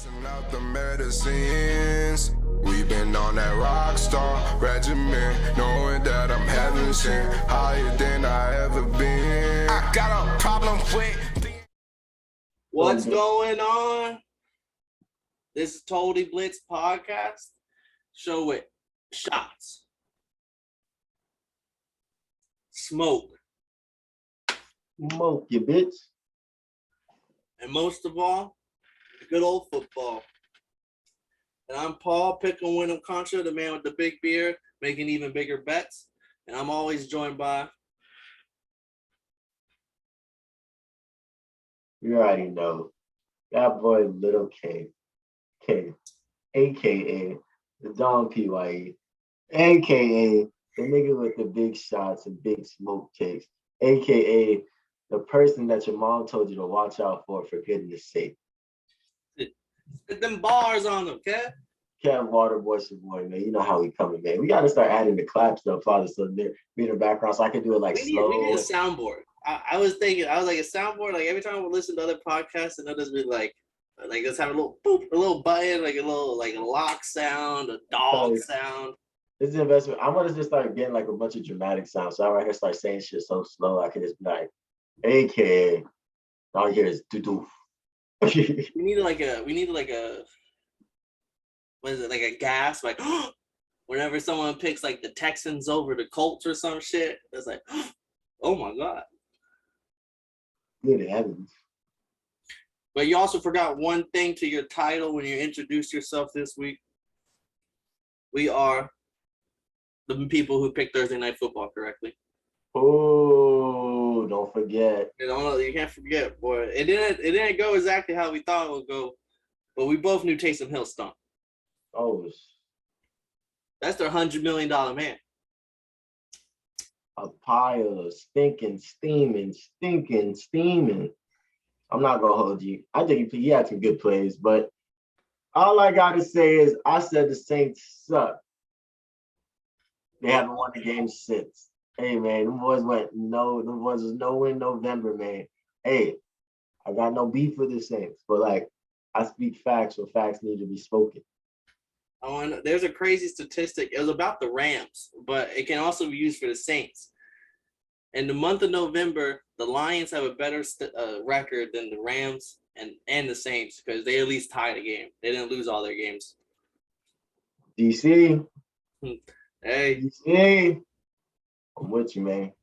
Passing out the medicines. We've been on that rock star regimen, knowing that I'm heaven sent, higher than I ever been. I got a problem with. What's going on? This is Totally Blitzed podcast. Show with shots, smoke, you bitch, and most of all, good old football. And I'm Paul, Pick'em Wyndham Contra, the man with the big beard, making even bigger bets. And I'm always joined by. You already know, that boy Little K, aka the Don PYE, aka the nigga with the big shots and big smoke takes, aka the person that your mom told you to watch out for goodness sake. Get them bars on them, okay? Kev Waterboy, your boy, man. You know how we coming, man. We gotta start adding the claps up, Father, so there be in the background, so I can do it like slow. We need a soundboard. I was thinking, I was like a soundboard. Like every time I would listen to other podcasts, and others be like let's have a little boop, a little button, like a little like a lock sound, a dog sound. This is an investment. I'm gonna just start getting like a bunch of dramatic sounds. So I right here start saying shit so slow, I can just be like, AKA, all you hear is doo-doo. We need like a what is it, like a gasp, like whenever someone picks like the Texans over the Colts or some shit, it's like, oh my god. Good heavens. But you also forgot one thing to your title when you introduced yourself this week. We are the people who picked Thursday Night Football correctly. Oh, don't forget. You can't forget, boy. It didn't go exactly how we thought it would go, but we both knew Taysom Hill stunk. Oh, that's their $100 million man. A pile of steaming. I'm not gonna hold you. I think he had some good plays, but all I gotta say is I said the Saints suck. They haven't won the game since. Hey man, them boys was no win November, man. Hey, I got no beef with the Saints, but like I speak facts when facts need to be spoken. There's a crazy statistic. It was about the Rams, but it can also be used for the Saints. In the month of November, the Lions have a better record than the Rams and the Saints because they at least tied a game. They didn't lose all their games. DC. Hey. DC. I'm with you, man.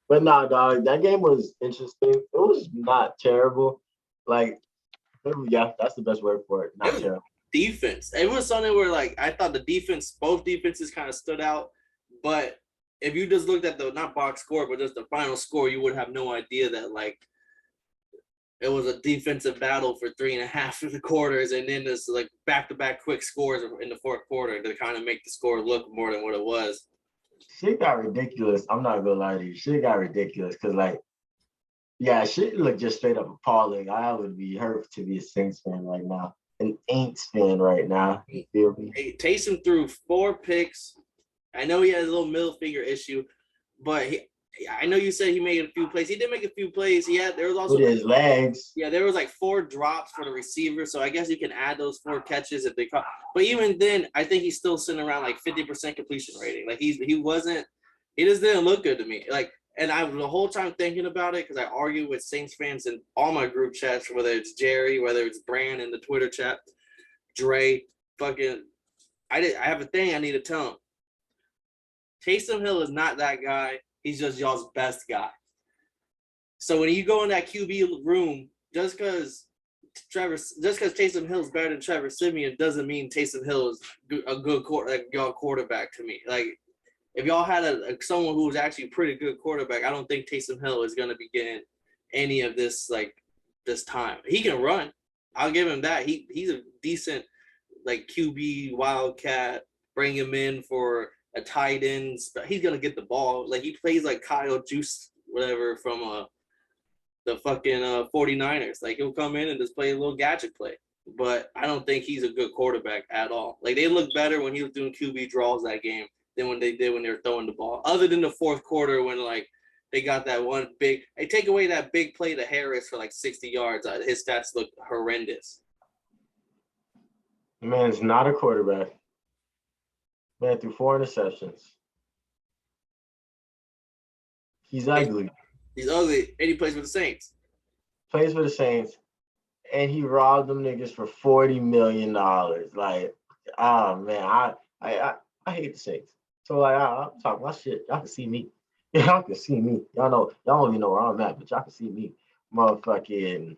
But nah, dog, that game was interesting. It was not terrible. Like, yeah, that's the best word for it. Not terrible. Defense. It was something where, like, I thought both defenses kind of stood out. But if you just looked at the, not box score, but just the final score, you would have no idea that, like, it was a defensive battle for 3.5 of the quarters, and then this, like, back-to-back quick scores in the fourth quarter to kind of make the score look more than what it was. Shit got ridiculous. I'm not gonna lie to you. Shit got ridiculous because, like, yeah, shit looked just straight up appalling. I would be hurt to be a Saints fan right now. An Aints fan right now. You feel me? Hey, Taysom threw 4 picks. I know he has a little middle finger issue, but I know you said he made a few plays. He did make a few plays. There was also with his legs. Yeah, there was like 4 drops for the receiver, so I guess you can add those 4 catches if they caught. But even then, I think he's still sitting around like 50% completion rating. Like he just didn't look good to me. Like, and I was the whole time thinking about it because I argue with Saints fans in all my group chats, whether it's Jerry, whether it's Brand in the Twitter chat, Dre, fucking. I have a thing I need to tell him. Taysom Hill is not that guy. He's just y'all's best guy. So when you go in that QB room, just because Taysom Hill is better than Trevor Siemian doesn't mean Taysom Hill is a good quarterback to me. Like, if y'all had someone who was actually a pretty good quarterback, I don't think Taysom Hill is going to be getting any of this this time. He can run. I'll give him that. He's a decent like QB wildcat. Bring him in for a tight end. He's going to get the ball. Like, he plays like Kyle Juice, whatever, from the fucking 49ers. Like, he'll come in and just play a little gadget play. But I don't think he's a good quarterback at all. Like, they look better when he was doing QB draws that game than when they were throwing the ball. Other than the fourth quarter when, like, they got that one big – they take away that big play to Harris for, like, 60 yards. His stats look horrendous. The man's not a quarterback. Man threw 4 interceptions. He's ugly. He's ugly, and he plays for the Saints. Plays for the Saints, and he robbed them niggas for $40 million. Like, oh man, I hate the Saints. So like, I'm talking my shit. Y'all can see me. Y'all can see me. Y'all don't even know where I'm at, but y'all can see me. Motherfucking.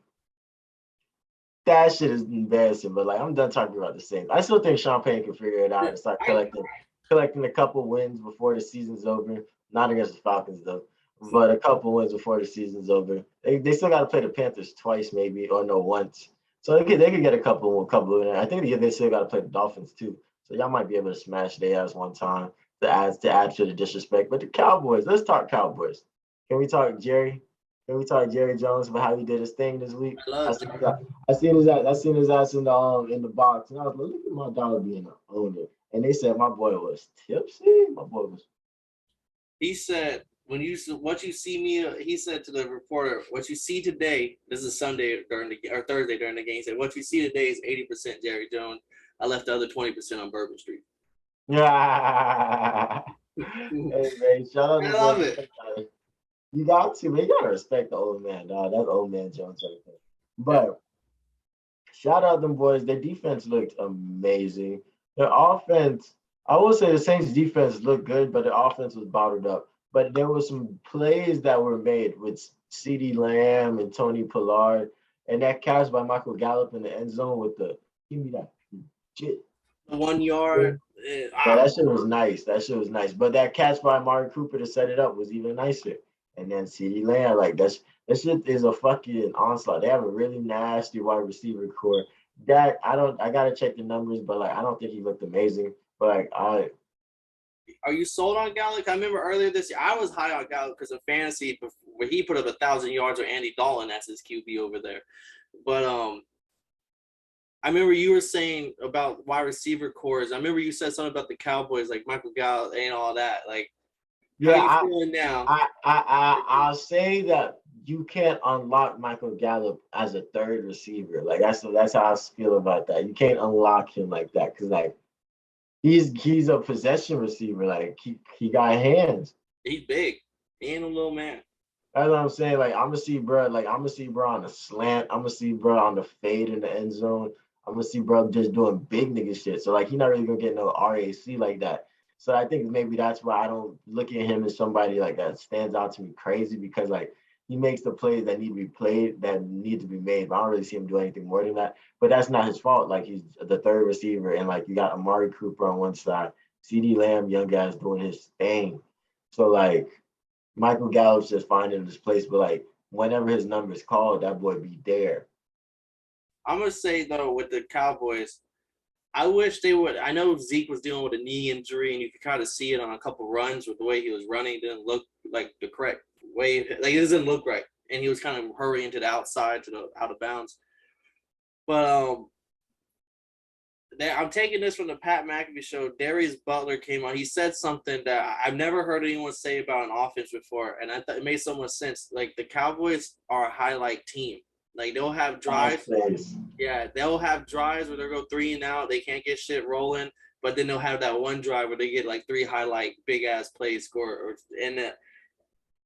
That shit is embarrassing, but like I'm done talking about the Saints. I still think Sean Payne can figure it out and start collecting a couple wins before the season's over. Not against the Falcons though, but a couple wins before the season's over. They still got to play the Panthers twice maybe, or no, once. So they could get a couple of I think they still got to play the Dolphins too. So y'all might be able to smash their ass one time to add to the disrespect. But the Cowboys, let's talk Cowboys. Can we talk Jerry? Can we talk Jerry Jones about how he did his thing this week? I seen his ass in the box, and I was like, look at my dollar being an owner. And they said my boy was tipsy. My boy was. He said, what you see me, he said to the reporter, what you see today, this is Sunday or Thursday during the game, he said, what you see today is 80% Jerry Jones. I left the other 20% on Bourbon Street. Yeah. Hey, man, shout out to I love it. You got to, man. You gotta respect the old man, dog. That's old man Jones right there. But shout out them boys. Their defense looked amazing. Their offense, I will say the Saints defense looked good, but the offense was bottled up. But there were some plays that were made with CeeDee Lamb and Tony Pollard, and that catch by Michael Gallup in the end zone with the give me that shit. 1 yard. Yeah, that shit was nice. But that catch by Amari Cooper to set it up was even nicer. And then CeeDee Lamb, like that shit is a fucking onslaught. They have a really nasty wide receiver core. That I gotta check the numbers, but like I don't think he looked amazing. But like are you sold on Gallup? I remember earlier this year I was high on Gallup because of fantasy where he put up 1,000 yards with Andy Dalton as his QB over there. But I remember you were saying about wide receiver cores. I remember you said something about the Cowboys, like Michael Gallup and all that. Like, yeah, how you feeling now? I'll say that you can't unlock Michael Gallup as a third receiver. Like that's how I feel about that. You can't unlock him like that because like he's a possession receiver. Like he got hands. He's big. He ain't a little man. That's what I'm saying. Like I'm gonna see bro on the slant. I'm gonna see bro on the fade in the end zone. I'm gonna see bro just doing big nigga shit. So like he's not really gonna get no RAC like that. So I think maybe that's why I don't look at him as somebody like that stands out to me crazy because like he makes the plays that need to be played, that need to be made. But I don't really see him do anything more than that. But that's not his fault. Like he's the third receiver, and like you got Amari Cooper on one side, CeeDee Lamb, young guys doing his thing. So like Michael Gallup's just finding his place, but like whenever his number is called, that boy be there. I'm gonna say though, with the Cowboys, I wish they would. I know Zeke was dealing with a knee injury, and you could kind of see it on a couple runs with the way he was running. It didn't look like the correct way. Like it doesn't look right, and he was kind of hurrying to the outside, to the out of bounds. But I'm taking this from the Pat McAfee show. Darius Butler came on. He said something that I've never heard anyone say about an offense before, and I thought it made so much sense. Like the Cowboys are a highlight team. Like they'll have drives. Yeah, they'll have drives where they'll go 3 and out. They can't get shit rolling, but then they'll have that one drive where they get like 3 highlight big ass plays score. And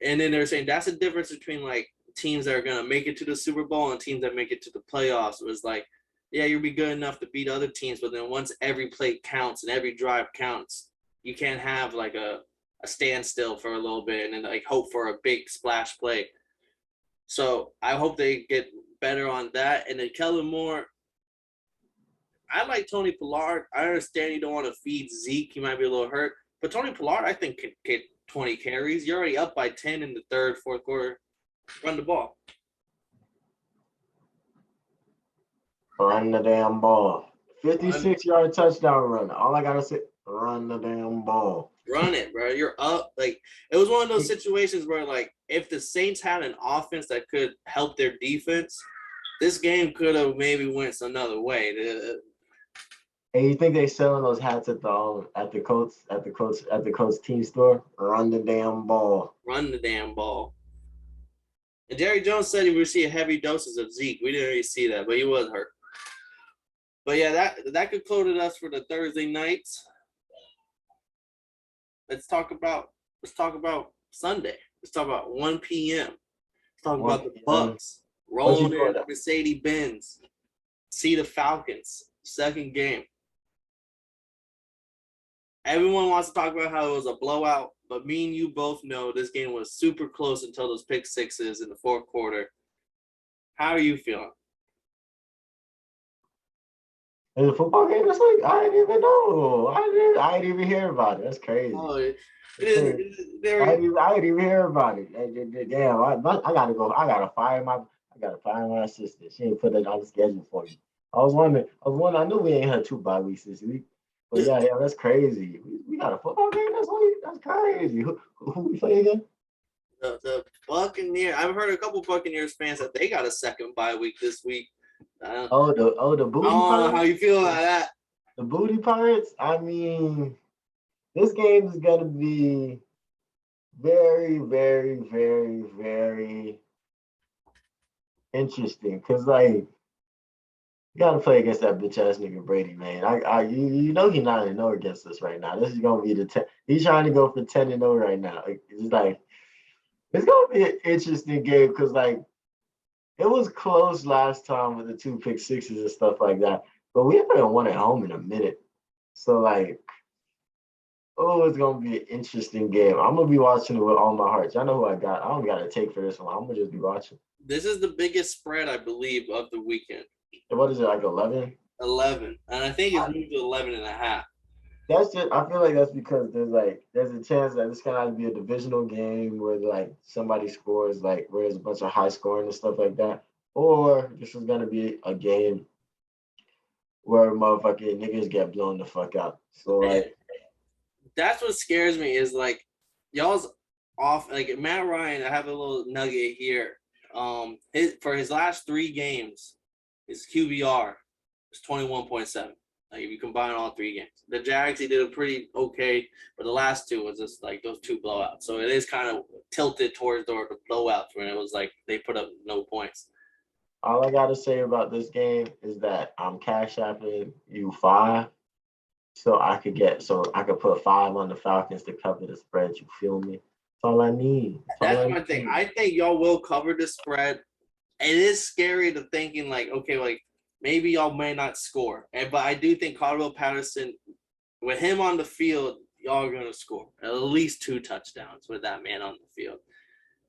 then they're saying that's the difference between like teams that are gonna make it to the Super Bowl and teams that make it to the playoffs. It was like, yeah, you'll be good enough to beat other teams, but then once every play counts and every drive counts, you can't have like a standstill for a little bit and then like hope for a big splash play. So I hope they get better on that. And then Kellen Moore, I like Tony Pollard. I understand you don't want to feed Zeke. He might be a little hurt. But Tony Pollard, I think, can get 20 carries. You're already up by 10 in the third, fourth quarter. Run the ball. Run the damn ball. 56-yard touchdown run. All I got to say, run the damn ball. Run it, bro. You're up. Like, it was one of those situations where, like, if the Saints had an offense that could help their defense, this game could have maybe went another way. And you think they selling those hats at the Colts team store? Run the damn ball. Run the damn ball. And Jerry Jones said he would see heavy doses of Zeke. We didn't really see that, but he was hurt. But yeah, that concluded us for the Thursday nights. Let's talk about Sunday. Let's talk about 1 p.m. Let's talk about the Bucks rolling in Mercedes-Benz. See the Falcons. Second game. Everyone wants to talk about how it was a blowout, but me and you both know this game was super close until those pick sixes in the fourth quarter. How are you feeling? It's a football game. That's like I didn't even know. I didn't even hear about it. That's crazy. Oh, it is. I didn't even hear about it. Damn, I gotta go. I gotta fire my assistant. She ain't put it on the schedule for me. I was wondering. I knew we ain't had 2 bye weeks this week. But yeah, that's crazy. We got a football game this week. That's crazy. Who we play again? The Buccaneers. I've heard a couple Buccaneers fans that they got a second bye week this week. The booty I don't Pirates. know how you feel about that. The booty Pirates. I mean, this game is gonna be very, very, very, very interesting because like. You gotta play against that bitch ass nigga Brady, man. You know he's 9-0 against us right now. This is gonna be the 10. He's trying to go for 10-0 right now. It's gonna be an interesting game because like it was close last time with the 2 pick sixes and stuff like that. But we haven't won at home in a minute. So like, it's gonna be an interesting game. I'm gonna be watching it with all my heart. Y'all know who I got. I don't got a take for this one. I'm gonna just be watching. This is the biggest spread, I believe, of the weekend. What is it, like 11? 11. And I think it's moved to 11 and a half. That's just, I feel like that's because there's a chance that this can either be a divisional game where like somebody scores like where there's a bunch of high scoring and stuff like that, or this is gonna be a game where motherfucking niggas get blown the fuck out. So like that's what scares me is like y'all's off like Matt Ryan. I have a little nugget here. For his last 3 games, his QBR is 21.7. Like if you combine all 3 games, the Jags he did a pretty okay, but the last 2 was just like those 2 blowouts. So it is kind of tilted towards the blowouts when it was like they put up no points. All I gotta say about this game is that I'm cash apping you 5, so I could put 5 on the Falcons to cover the spread. You feel me? That's all I need. That's my thing. I think y'all will cover the spread. It is scary to thinking like, okay, like maybe y'all may not score. But I do think Cordell Patterson, with him on the field, y'all are gonna score at least 2 touchdowns with that man on the field.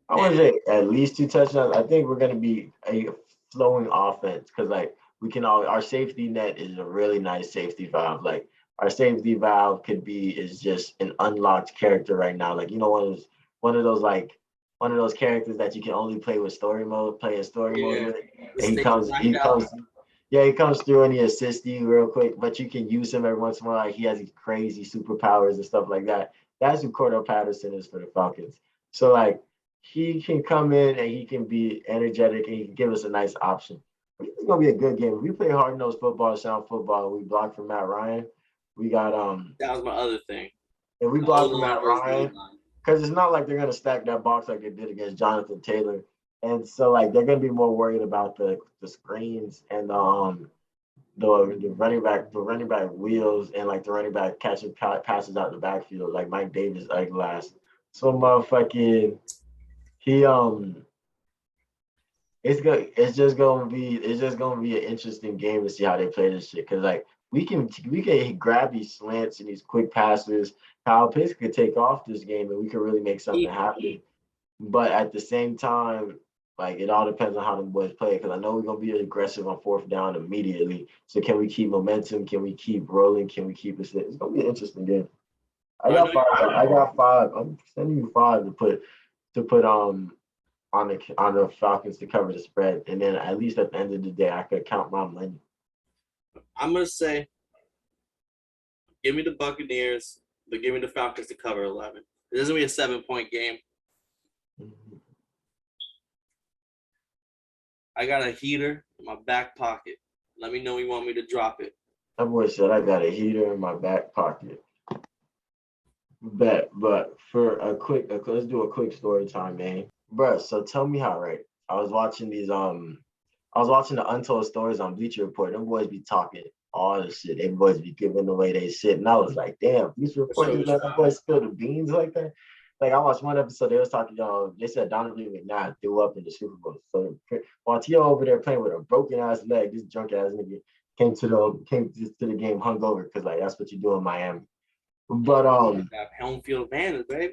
I want to say at least 2 touchdowns. I think we're gonna be a flowing offense because like our safety net is a really nice safety valve. Like our safety valve is just an unlocked character right now. Like one of those characters that you can only play with story mode, play in story mode with. And he comes through and he assists you real quick, but you can use him every once in a while. Like he has these crazy superpowers and stuff like that. That's who Cordell Patterson is for the Falcons. So like he can come in and he can be energetic and he can give us a nice option. But it's gonna be a good game. If we play hard-nosed football, sound football, and we block for Matt Ryan, we got that was my other thing. If we block for Matt Ryan, because it's not like they're going to stack that box like they did against Jonathan Taylor. And so, like, they're going to be more worried about the screens and the running back wheels and, like, the running back catching passes out the backfield, like Mike Davis eyeglass. So, motherfucking, it's just going to be an interesting game to see how they play this shit. Because, like, we can grab these slants and these quick passes. Kyle Pitts could take off this game and we could really make something happen. But at the same time, like it all depends on how the boys play. Because I know we're gonna be aggressive on 4th down immediately. So can we keep momentum? Can we keep rolling? Can we keep it? It's gonna be an interesting game. I got 5. I'm sending you 5 to put on the Falcons to cover the spread, and then at least at the end of the day, I could count my money. I'm gonna say, give me the Buccaneers, but give me the Falcons to cover 11. This is gonna be a 7-point game. Mm-hmm. I got a heater in my back pocket. Let me know when you want me to drop it. That boy said I got a heater in my back pocket. But for let's do a quick story time, man. Bruh, so tell me how, right? I was watching the Untold Stories on Bleacher Report. Them boys be talking all the shit. They boys be giving away they shit. And I was like, damn, these reporters let the boys spill the beans like that. Like I watched one episode, they was talking, they said Donovan McNabb threw up in the Super Bowl. So while T.O. over there playing with a broken ass leg, this drunk ass nigga came to the game hungover because like that's what you do in Miami. But home field advantage, babe.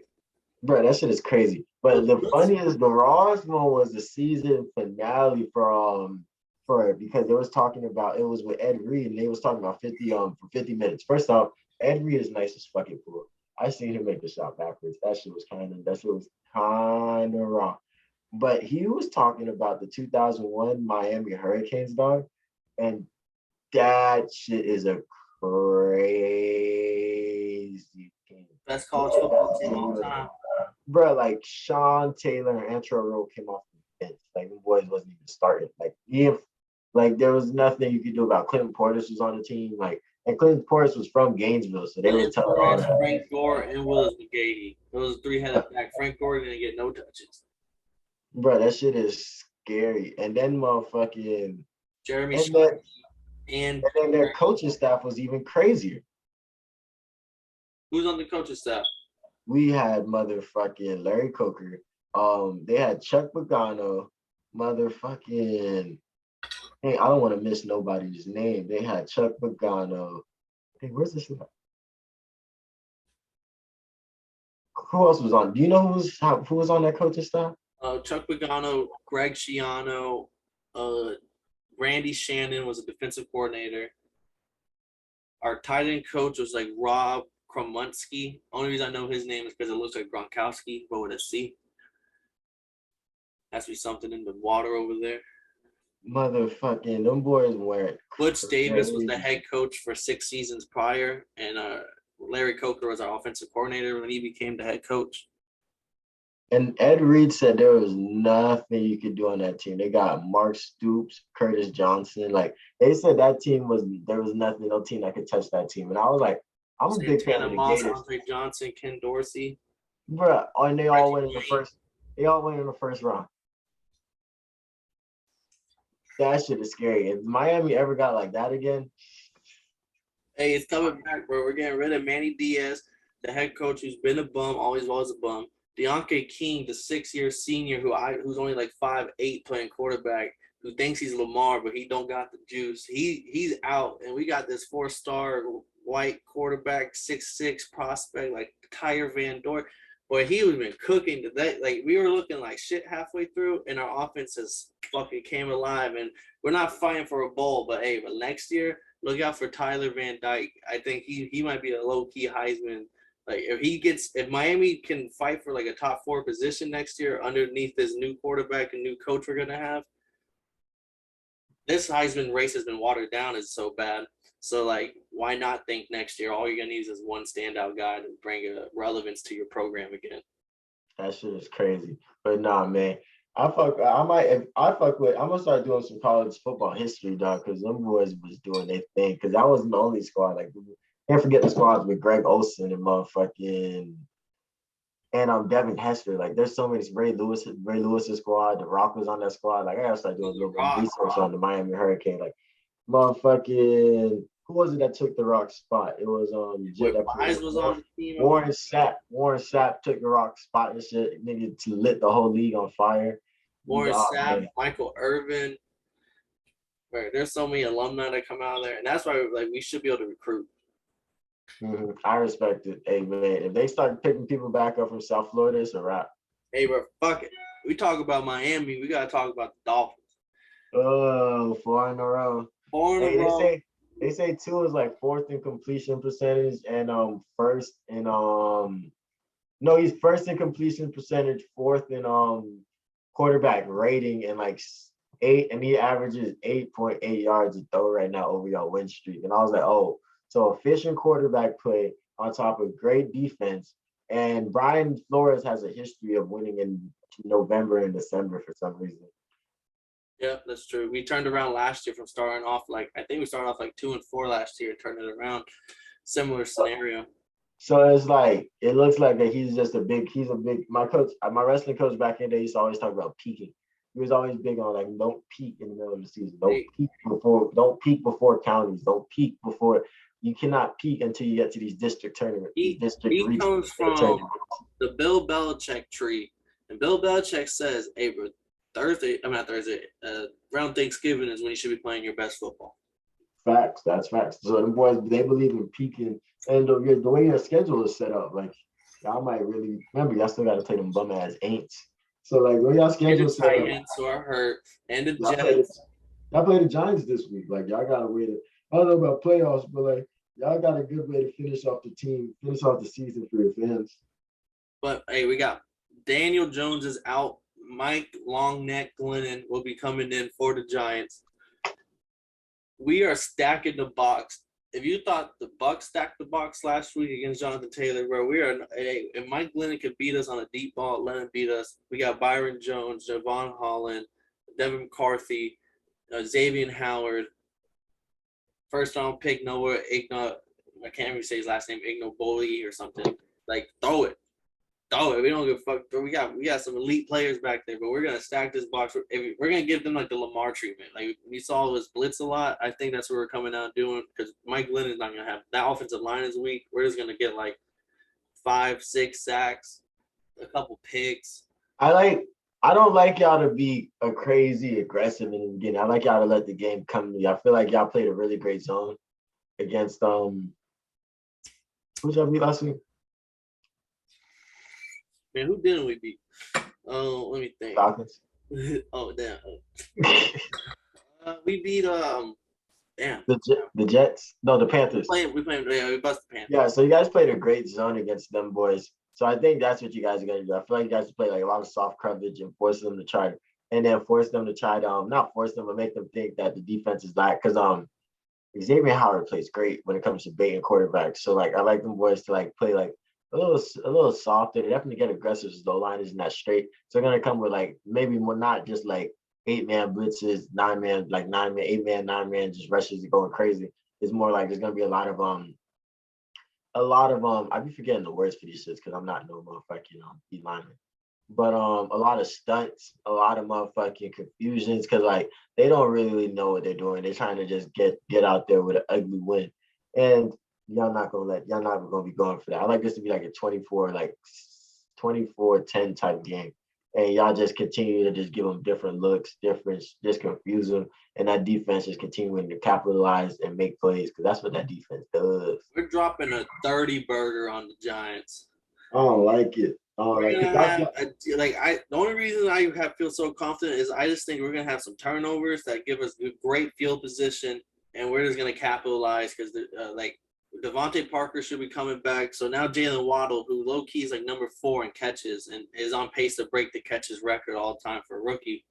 Bro, that shit is crazy. But the funniest, the rawest one was the season finale for because they was talking about, it was with Ed Reed and they was talking about 50 for 50 minutes. First off, Ed Reed is nice as fucking cool. I seen him make the shot backwards. That shit was kind of wrong. But he was talking about the 2001 Miami Hurricanes, dog, and that shit is a crazy game. Best college football team all time. Bro, like Sean Taylor and Antero Rowe came off the bench. Like the boys wasn't even starting. Like there was nothing you could do about Clinton Portis was on the team. Like, and Clinton Portis was from Gainesville, so they were telling all that. Frank Gore and Willis McGahee. Those three-headed back. Frank Gore didn't get no touches. Bro, that shit is scary. And then motherfucking Jeremy and then their coaching staff was even crazier. Who's on the coaching staff? We had motherfucking Larry Coker. They had Chuck Pagano, motherfucking. Hey, I don't want to miss nobody's name. They had Chuck Pagano. Hey, where's this? Who else was on? Do you know who was on that coaching staff? Chuck Pagano, Greg Schiano, Randy Shannon was a defensive coordinator. Our tight end coach was like Rob Kromunski. Only reason I know his name is because it looks like Gronkowski, but with a C. Has to be something in the water over there. Motherfucking them boys weren't. Butch Davis was the head coach for 6 seasons prior, and Larry Coker was our offensive coordinator when he became the head coach. And Ed Reed said there was nothing you could do on that team. They got Mark Stoops, Curtis Johnson. Like they said that team there was nothing, no team that could touch that team. And I was like, I'm a big fan of the Gators. Andre Johnson, Ken Dorsey. Bruh, and they all went in the first. They all went in the first round. That shit is scary. If Miami ever got like that again. Hey, it's coming back, bro. We're getting rid of Manny Diaz, the head coach who's been a bum, always was a bum. Deontay King, the 6-year senior who's only like 5'8" playing quarterback, who thinks he's Lamar, but he don't got the juice. He's out, and we got this 4-star white quarterback, 6'6" prospect like Tyre Van Dorn. Boy, he was been cooking today. Like we were looking like shit halfway through, and our offense has fucking came alive. And we're not fighting for a bowl, but hey, but next year, look out for Tyler Van Dyke. I think he might be a low key Heisman. Like if Miami can fight for like a top 4 position next year underneath this new quarterback and new coach we're gonna have, this Heisman race has been watered down. Is so bad. So like, why not think next year all you're gonna need is one standout guy to bring a relevance to your program again? That shit is crazy. But nah, man. I'm gonna start doing some college football history, dog, because them boys was doing their thing. Because that wasn't the only squad. Like, can't forget the squads with Greg Olson and motherfucking and Devin Hester. Like, there's so many. Ray Lewis's squad. The Rock was on that squad. Like, I gotta start doing a little bit of research on the Miami Hurricane. Like, motherfucking, who was it that took the Rock spot? It was was on the team. Warren Sapp took the Rock spot and shit. Nigga lit the whole league on fire. Warren Sapp, Michael Irvin. Right, there's so many alumni that come out of there, and that's why like we should be able to recruit. Mm-hmm. I respect it. Hey man, if they start picking people back up from South Florida, it's a wrap. Hey bro, fuck it. We talk about Miami, we gotta talk about the Dolphins. Oh, 4 in a row. 4 in a row. They say 2 is like 4th in completion percentage and first in no, he's 1st in completion percentage, 4th in quarterback rating, and like 8, and he averages 8.8 yards a throw right now over y'all win streak. And I was like, oh, so efficient quarterback play on top of great defense. And Brian Flores has a history of winning in November and December for some reason. Yeah, that's true. We turned around last year from starting off like, I think we started off like 2-4 last year, turned it around. Similar scenario. So it's like, it looks like that my wrestling coach back in the day used to always talk about peaking. he was always big on like don't peak in the middle of the season. Don't peak before counties. Don't peak before you cannot peak until you get to these district tournaments. He comes from the Bill Belichick tree, and Bill Belichick says, "Hey, bro, not Thursday. Around Thanksgiving is when you should be playing your best football." Facts. That's facts. So the boys, they believe in peaking, and the way your schedule is set up, like y'all might really remember. Y'all still got to play them bum ass Aints. So like when y'all schedule the set up, Titans who are hurt, and the y'all Jets. y'all play the Giants this week. Like y'all got to wait. I don't know about playoffs, but like y'all got a good way to finish off the season for your fans. But hey, we got Daniel Jones is out. Mike Longneck Glennon will be coming in for the Giants. We are stacking the box. If you thought the Bucs stacked the box last week against Jonathan Taylor, bro, we are. If Mike Glennon could beat us on a deep ball, let him beat us. We got Byron Jones, Javon Holland, Devin McCarthy, Xavier Howard, first round pick Noah Igna. I can't even say his last name, Ignoboli or something. Like throw it. We don't give a fuck. We got some elite players back there, but we're gonna stack this box. We're gonna give them like the Lamar treatment. Like we saw was blitz a lot. I think that's what we're coming out doing because Mike Glennon is not gonna have that offensive line is weak. We're just gonna get like 5-6 sacks, a couple picks. I don't like y'all to be a crazy aggressive in the beginning. I like y'all to let the game come to you. I feel like y'all played a really great zone against who'd y'all beat last week? Man, who didn't we beat? Oh, let me think. Falcons. Oh, damn. We beat damn. The Jets. No, the Panthers. We bust the Panthers. Yeah, so you guys played a great zone against them boys. So I think that's what you guys are gonna do. I feel like you guys play like a lot of soft coverage and force them to try to not force them, but make them think that the defense is like because Xavier Howard plays great when it comes to baiting quarterbacks. So like I like them boys to like play like a little softer. They definitely get aggressive as the line isn't that straight. So they're gonna come with like maybe more not just like 8-man blitzes, 9-man, 8-man, 9-man just rushes going crazy. It's more like there's gonna be a lot of I be forgetting the words for these shits because I'm not no motherfucking D lineman. But a lot of stunts, a lot of motherfucking confusions because like they don't really know what they're doing. They're trying to just get out there with an ugly win. And y'all not gonna be going for that. I like this to be like a 24-10 type game. And y'all just continue to just give them different looks, just confuse them. And that defense is continuing to capitalize and make plays because that's what that defense does. We're dropping a 30 burger on the Giants. I don't like it. The only reason I feel so confident is I just think we're gonna have some turnovers that give us great field position, and we're just gonna capitalize because Devontae Parker should be coming back. So now Jalen Waddle, who low key is like number 4 in catches and is on pace to break the catches record all time for a rookie.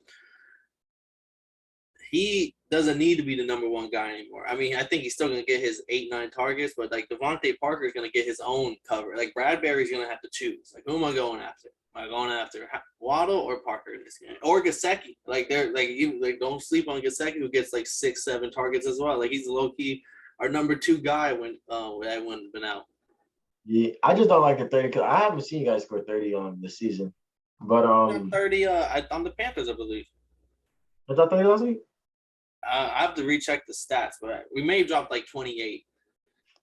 He doesn't need to be the number 1 guy anymore. I mean, I think he's still going to get his 8-9 targets, but like Devontae Parker is going to get his own cover. Like Bradbury's going to have to choose. Like, who am I going after? Am I going after Waddle or Parker in this game? Or Gesicki? Don't sleep on Gesicki, who gets like 6-7 targets as well. Like he's low key our number 2 guy when that one's been out. Yeah, I just don't like the 30 because I haven't seen you guys score 30 this season. But 30 on the Panthers, I believe. I thought 30 last week. I have to recheck the stats, but we may have dropped like 28.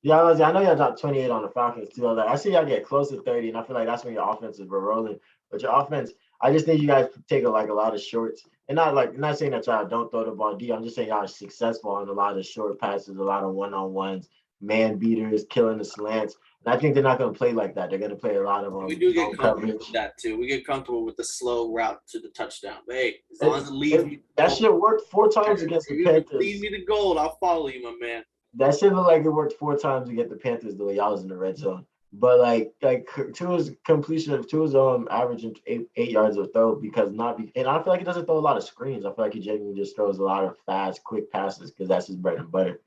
Yeah, I know y'all dropped 28 on the Falcons too. I see y'all get close to 30, and I feel like that's when your offense is rolling. But your offense, I just think you guys take a lot of shorts, and not saying that y'all don't throw the ball deep. I'm just saying y'all are successful on a lot of short passes, a lot of one-on-ones, man beaters, killing the slants. And I think they're not going to play like that. They're going to play a lot of we do get comfortable coverage. with that too. We get comfortable with the slow route to the touchdown. But hey, as long as it leads me, that shit worked 4 times against the Panthers. Lead me to gold. I'll follow you, my man. That shit looked like it worked 4 times to get the Panthers the way y'all was in the red zone. But like Tua's completion of Tua's averaging 8 yards of throw and I feel like he doesn't throw a lot of screens. I feel like he genuinely just throws a lot of fast, quick passes because that's his bread and butter.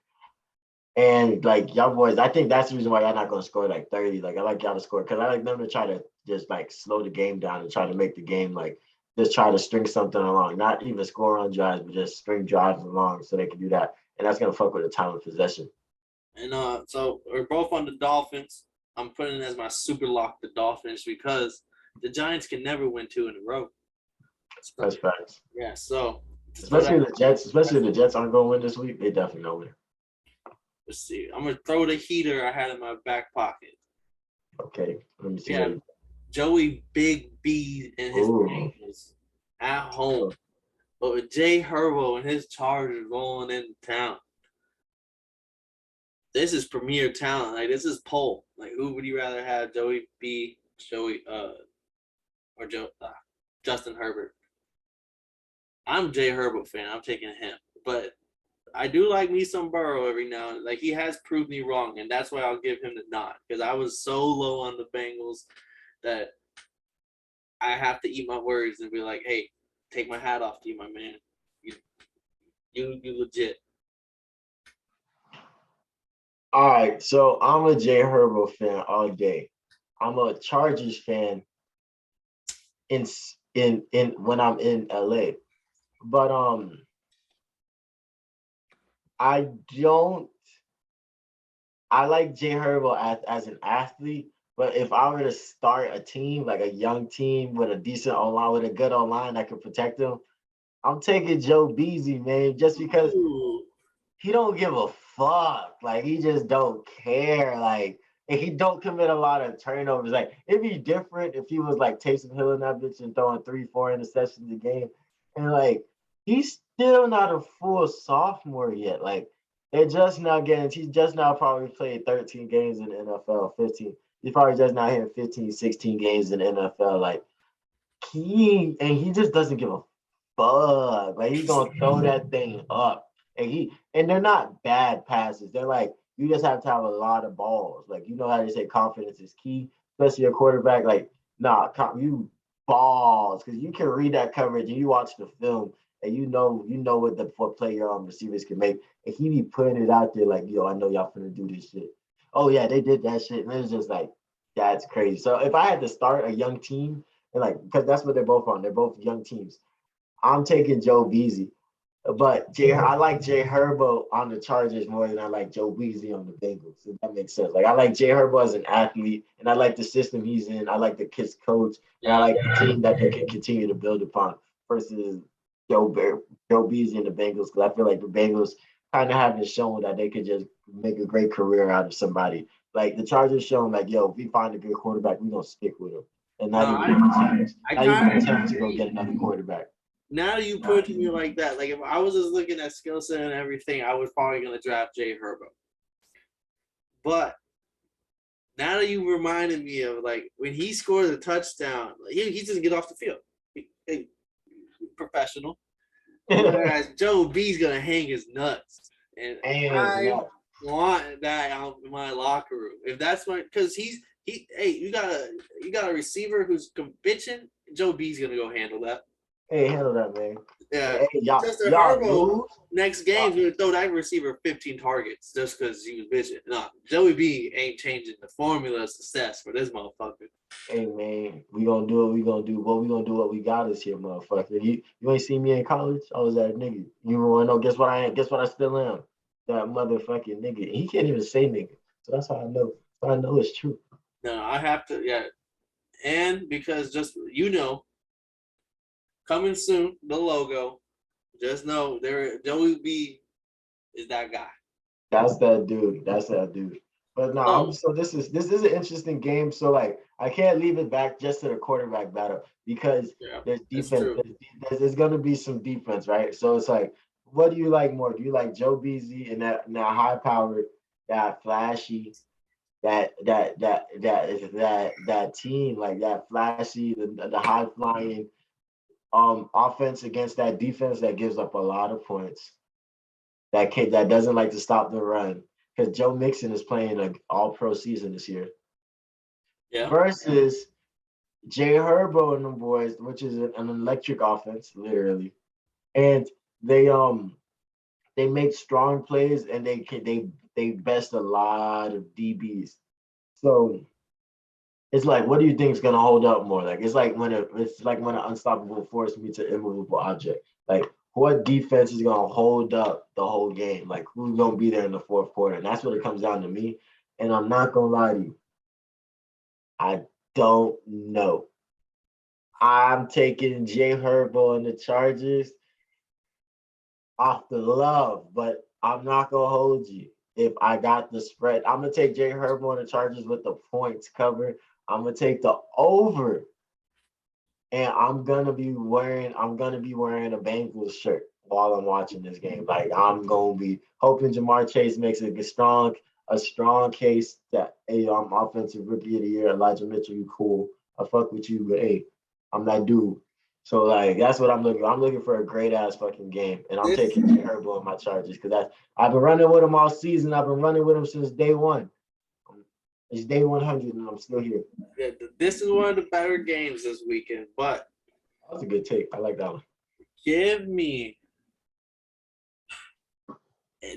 And like y'all boys, I think that's the reason why y'all not gonna score like 30. Like I like y'all to score because I like them to try to just like slow the game down and try to make the game like just try to string something along, not even score on drives, but just string drives along so they can do that. And that's gonna fuck with the time of possession. And so we're both on the Dolphins. I'm putting it as my super lock the Dolphins because the Giants can never win 2 in a row. That's facts. Yeah, so Especially the Jets aren't going to win this week. They definitely don't win. let's see. I'm gonna throw the heater I had in my back pocket. Okay, let me see. Yeah, Joey Big B and his Bengals at home. But with Jay Herbo and his Chargers rolling into town. This is premier talent. Like, this is Poll. Like, who would you rather have, Joey B, Justin Herbert? I'm Jay Herbert fan. I'm taking him. But I do like me some Burrow every now and then. Like, he has proved me wrong, and that's why I'll give him the nod. Because I was so low on the Bengals that I have to eat my words and be like, hey, take my hat off to you, my man. You legit. All right, so I'm a Jay Herbo fan all day. I'm a Chargers fan in when I'm in LA. But I like Jay Herbo as an athlete, but if I were to start a team, like a young team with a decent online, with a good online that could protect them, I'm taking Joe Beasley, man, just because he don't give a fuck. Like, he just don't care. Like, and he don't commit a lot of turnovers. Like, it'd be different if he was like Taysom Hill and that bitch and throwing 3-4 interceptions a game. And like, he's still not a full sophomore yet. Like, he's just now probably played 13 games in the NFL, 15. He's probably just now hitting 15, 16 games in the NFL. Like, he just doesn't give a fuck. Like, he's gonna throw that thing up. And they're not bad passes. They're like, you just have to have a lot of balls. Like, you know how they say confidence is key, especially a quarterback. Like, you balls, because you can read that coverage and you watch the film and you know what play your receivers can make. And he be putting it out there like, yo, I know y'all finna do this shit. Oh yeah, they did that shit. And it's just like, that's crazy. So if I had to start a young team, and like, because that's what they're both on. They're both young teams. I'm taking Joe Beasley. But I like Jay Herbo on the Chargers more than I like Joe Beasley on the Bengals. If that makes sense. Like, I like Jay Herbo as an athlete, and I like the system he's in. I like the kid's coach, and I like the team that they can continue to build upon versus Joe Beasley and the Bengals. Because I feel like the Bengals kind of haven't shown that they could just make a great career out of somebody. Like, the Chargers showing, like, yo, if we find a good quarterback, we're gonna stick with him, and not even attempt to go get another quarterback. Now you put it to me like that. Like, if I was just looking at skill set and everything, I was probably going to draft Jay Herbo. But now that you reminded me of, like, when he scores a touchdown, he doesn't get off the field. Professional. Whereas Joe B's going to hang his nuts. And I want that out in my locker room. If that's my, because you got a receiver who's bitching, Joe B's going to go handle that. Hey, handle that, man. Yeah. Hey, y'all Herbo, next game's gonna throw that receiver 15 targets just because he was bitching. No, Joey B ain't changing the formula of success for this motherfucker. Hey, man, we gonna do what we gonna do. What we got is here, motherfucker. You ain't seen me in college? I was that nigga. You wanna know? Guess what I am? Guess what I still am? That motherfucking nigga. He can't even say nigga. So that's how I know. So I know it's true. No, I have to, yeah. And because just, coming soon, the logo. Just know Joey B is that guy. That's that dude. But no, so this is an interesting game. So like, I can't leave it back just to the quarterback battle because there's defense. There's gonna be some defense, right? So it's like, what do you like more? Do you like Joe Beasley and that high powered, that flashy, that team, like that flashy, the high flying offense against that defense that gives up a lot of points, that doesn't like to stop the run, because Joe Mixon is playing an all-pro season this year. Yeah. Versus Jay Herbo and them boys, which is an electric offense, literally, and they make strong plays and they best a lot of DBs. So it's like, what do you think is gonna hold up more? Like, it's like when an unstoppable force meets an immovable object. Like, what defense is gonna hold up the whole game? Like, who's gonna be there in the fourth quarter? And that's what it comes down to me. And I'm not gonna lie to you, I don't know. I'm taking Jay Herbo and the Chargers off the love, but I'm not gonna hold you. If I got the spread, I'm gonna take Jay Herbo and the Chargers with the points covered. I'm gonna take the over, and I'm gonna be wearing a Bengals shirt while I'm watching this game. Like I'm gonna be hoping Jamar Chase makes a strong case that hey, I'm offensive rookie of the year. Elijah Mitchell, you cool. I fuck with you, but hey, I'm that dude. So like that's what I'm looking. I'm looking for a great ass fucking game, and I'm This, taking Jay Herbo in my Chargers because I've been running with him all season. I've been running with him since day one. It's day 100, and I'm still here. this is one of the better games this weekend, but That's a good take. I like that one. give me.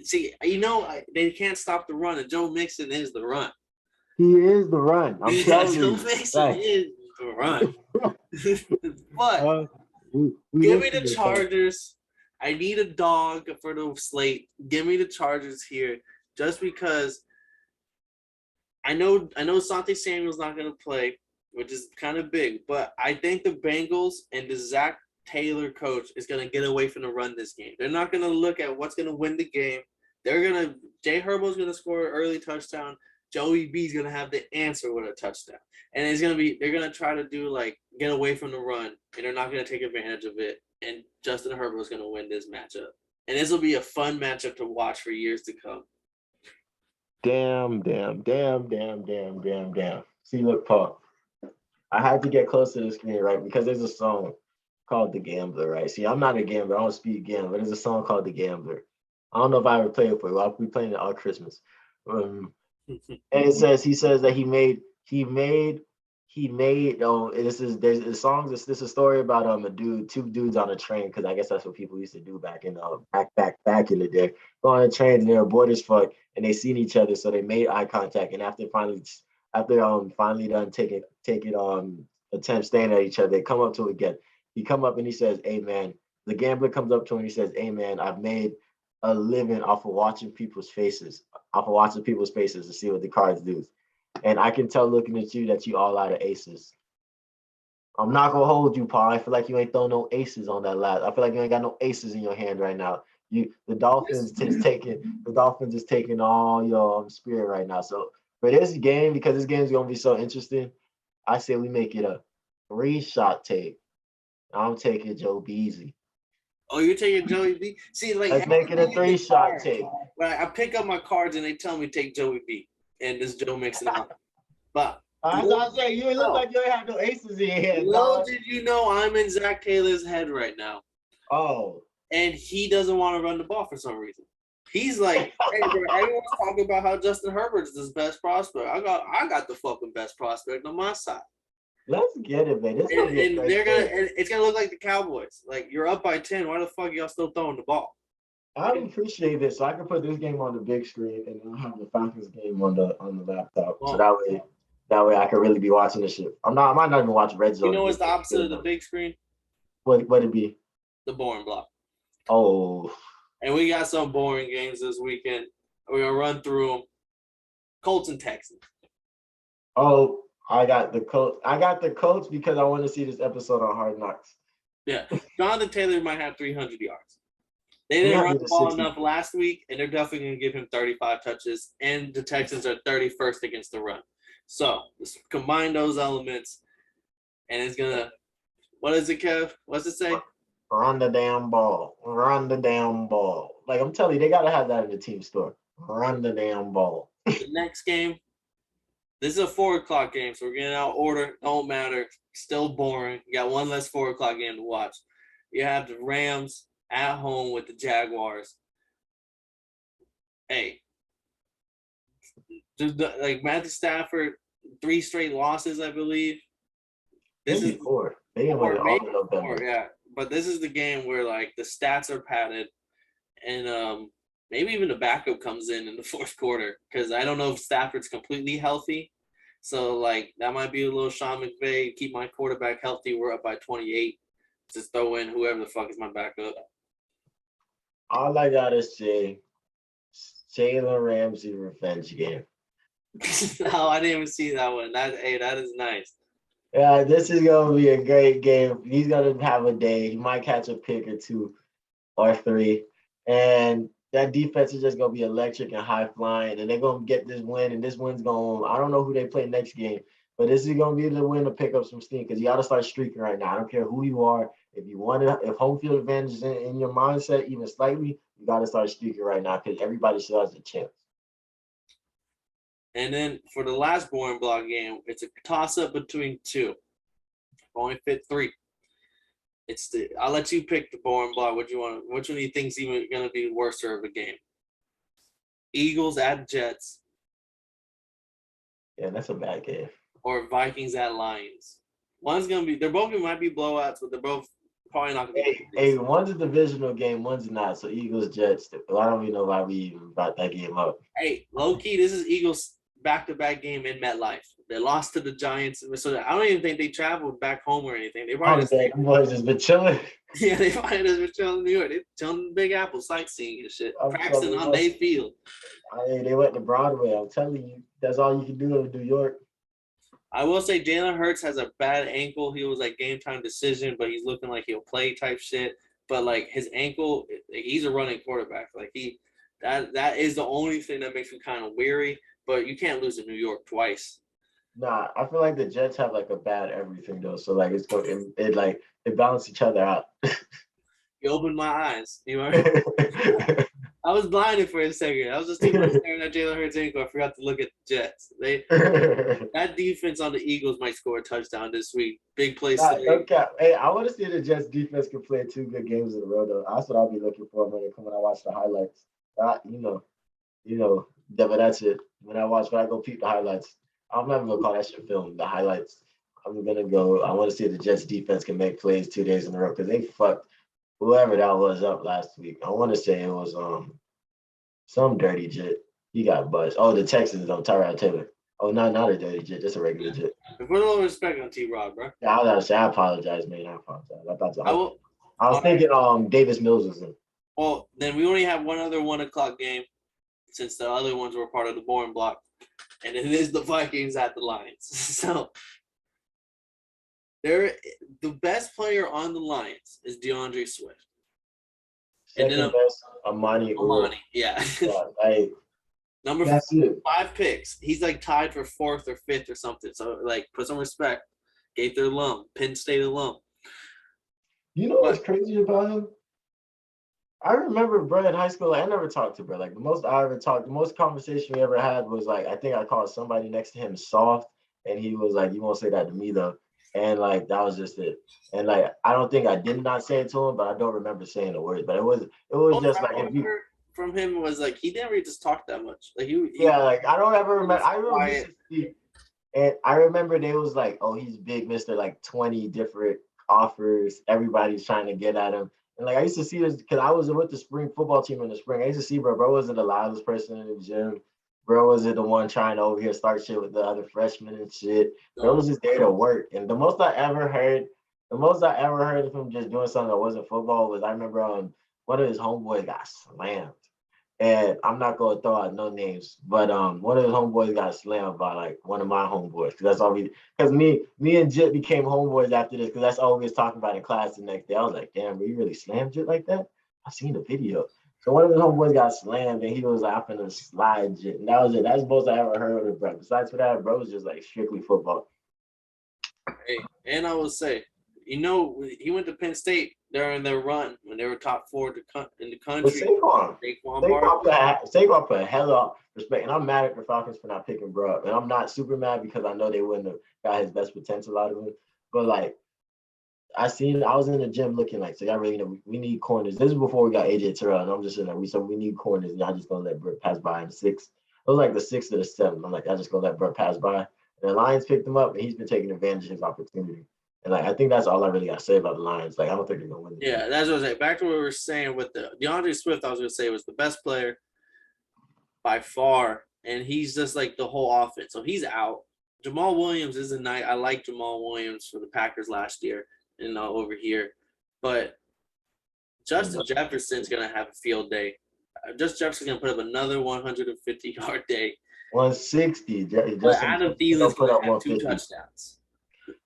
See, they can't stop the run, and Joe Mixon is the run. He is the run. I'm Yeah, telling Joe you. Mixon Like, is the run. But we give me listen the to Chargers. I need a dog for the slate. Give me the Chargers here, just because I know Asante Samuel's not going to play, which is kind of big, but I think the Bengals and the Zach Taylor coach is going to get away from the run this game. They're not going to look at what's going to win the game. Jay Herbo's going to score an early touchdown. Joey B's going to have the answer with a touchdown. And they're going to try to get away from the run, and they're not going to take advantage of it. And Justin Herbo's going to win this matchup. And this will be a fun matchup to watch for years to come. Damn. See, look, Paul. I had to get close to the screen, right? Because there's a song called The Gambler, right? See, I'm not a gambler. I don't speak gambler. There's a song called The Gambler. I don't know if I ever played it for you. I'll be playing it all Christmas. And he says that he made this is a story about two dudes on a train, because I guess that's what people used to do back in back in the day. Go on a train and they're bored as fuck and they seen each other, so they made eye contact, and after finally done taking attempt staring at each other, they come up to it again. He come up and he says, "Hey man," the gambler comes up to him and he says, "Hey man, I've made a living off of watching people's faces to see what the cards do. And I can tell looking at you that you all out of aces. I'm not gonna hold you, Paul. I feel like you ain't throwing no aces on that last. I feel like you ain't got no aces in your hand right now. The Dolphins is taking all your spirit right now. So for this game, because this game is gonna be so interesting, I say we make it a 3-shot take. I'm taking Joe Beasley. Oh, you're taking Joey B? See, Let's make it a 3-shot take. Right, I pick up my cards and they tell me take Joey B. And this Joe Mixon out. But I was gonna say you look like you ain't have no aces in your hand. Little did you know I'm in Zach Taylor's head right now. Oh. And he doesn't want to run the ball for some reason. He's like, hey, bro, everyone's talking about how Justin Herbert's his best prospect. I got the fucking best prospect on my side. Let's get it, man. It's gonna look like the Cowboys. Like, you're up by 10. Why the fuck y'all still throwing the ball? I appreciate this. So I can put this game on the big screen and I'll have the Falcons game on the laptop. So that way I can really be watching this shit. I might not even watch Red Zone. You know what's the opposite of the big screen? What it be? The boring block. Oh. And we got some boring games this weekend. We're gonna run through them. Colts and Texans. Oh, I got the Colts because I want to see this episode on Hard Knocks. Yeah, Jonathan Taylor might have 300 yards. They didn't run the ball enough last week, and they're definitely going to give him 35 touches. And the Texans are 31st against the run. So let's combine those elements, and it's gonna. What is it, Kev? What's it say? Run the damn ball. Run the damn ball. Like I'm telling you, they gotta have that in the team store. Run the damn ball. The next game. This is a 4:00 game, so we're getting out order. Don't matter. Still boring. You got one less 4:00 game to watch. You have the Rams at home with the Jaguars. Hey, just like Matthew Stafford, 3 straight losses, I believe. This is 4. They didn't win all of them. Yeah, but this is the game where like the stats are padded, and maybe even the backup comes in the fourth quarter, because I don't know if Stafford's completely healthy. So like that might be a little Sean McVay, keep my quarterback healthy. We're up by 28. Just throw in whoever the fuck is my backup. All I gotta say, Jalen Ramsey revenge game. No, I didn't even see that one. That is nice. Yeah, this is gonna be a great game. He's gonna have a day. He might catch a pick or two or three, and that defense is just gonna be electric and high flying. And they're gonna get this win. And this win's going. I don't know who they play next game, but this is gonna be the win to pick up some steam because you got to start streaking right now. I don't care who you are. If you want to, if home field advantage is in your mindset even slightly, you got to start streaking right now because everybody still has a chance. And then for the last boring block game, it's a toss-up between two. Only fit three. I'll let you pick the boring block. What you want? Which one do you think's even gonna be worse of a game? Eagles at Jets. Yeah, that's a bad game. Or Vikings at Lions. They're both might be blowouts, but they're both probably not gonna be. Hey, one's a divisional game, one's not. So Eagles, Jets. I don't even know why we even brought that game up. Hey, low key, this is Eagles back-to-back game in MetLife. They lost to the Giants, so I don't even think they traveled back home or anything. They probably boys just been chilling. Yeah, they probably just been chilling in New York. They chilling in Big Apple, sightseeing and shit, practicing on their field. Hey, they went to Broadway. I'm telling you, that's all you can do in New York. I will say Jalen Hurts has a bad ankle. He was like game time decision, but he's looking like he'll play type shit. But like his ankle, he's a running quarterback. Like that is the only thing that makes me kind of weary. But you can't lose in New York twice. Nah, I feel like the Jets have like a bad everything though. So like it balance each other out. You opened my eyes. You know, I was blinded for a second. I was just staring at Jalen Hurts' ankle. I forgot to look at the Jets. That defense on the Eagles might score a touchdown this week. Big play. Okay. Hey, I want to see the Jets defense can play 2 good games in a row though. That's what I'll be looking for when I watch the highlights. But that's it. When I go peep the highlights, I'm never gonna call that shit film. The highlights. I'm gonna go. I want to see if the Jets defense can make plays 2 days in a row because they fucked whoever that was up last week. I want to say it was some dirty jit. He got buzzed. Oh, the Texans on Tyrod Taylor. Oh, not a dirty jit, just a regular jit. Put a little respect on T-Rod, bro. Yeah, I gotta say, I apologize, man. I apologize. I was thinking Davis Mills was in. Well, then we only have one other 1 o'clock game since the other ones were part of the boring block. And it is the Vikings at the Lions. So the best player on the Lions is DeAndre Swift. Second and then best, Amani. Yeah. Number 5 picks. He's like tied for 4th or 5th or something. So like put some respect. Gaither alum, Penn State alum. You know what's crazy about him? I remember bro in high school, I never talked to bro. Like the most conversation we ever had was like, I think I called somebody next to him soft, and he was like, "You won't say that to me though." And like that was just it. And like I don't think I did not say it to him, but I don't remember saying the words. But it was just like if you from him was like he didn't really just talk that much. Like like I don't ever remember. And I remember they was like, "Oh, he's big, Mister." Like 20 different offers. Everybody's trying to get at him. And like I used to see this because I was with the spring football team in the spring. I used to see bro wasn't the loudest person in the gym. Bro wasn't the one trying to over here start shit with the other freshmen and shit. Bro was just there to work. And the most I ever heard of him just doing something that wasn't football was I remember one of his homeboys got slammed. And I'm not gonna throw out no names, but one of his homeboys got slammed by like one of my homeboys. Because me and Jit became homeboys after this, because that's all we was talking about in class the next day. I was like, damn, bro, you really slammed Jit like that? I seen the video. So one of his homeboys got slammed and he was like, I'm finna slide Jit. And that was it. That's the most I ever heard of it, bro. Besides for that, bro, it was just like strictly football. Hey, and I will say, he went to Penn State during their run when they were top 4 in the country. Saquon put a hell of respect, and I'm mad at the Falcons for not picking bro up. And I'm not super mad because I know they wouldn't have got his best potential out of him. But like, I was in the gym looking like, so y'all really know we need corners. This is before we got AJ Terrell, and I'm just in there. We need corners, and y'all just gonna let Bro pass by in the 6th. It was like the 6th or the 7th. I'm like, y'all just gonna let Bro pass by. And the Lions picked him up, and he's been taking advantage of his opportunity. And like I think that's all I really got to say about the Lions. Like I don't think they're gonna win. Yeah, that's what I was saying. Back to what we were saying with the DeAndre Swift, I was gonna say was the best player by far, and he's just like the whole offense. So he's out. Jamal Williams is a night. I like Jamal Williams for the Packers last year and over here, but Justin Jefferson's gonna have a field day. Justin Jefferson's gonna put up another 150-yard day. 160. But Adam Thielen's gonna have 2 touchdowns.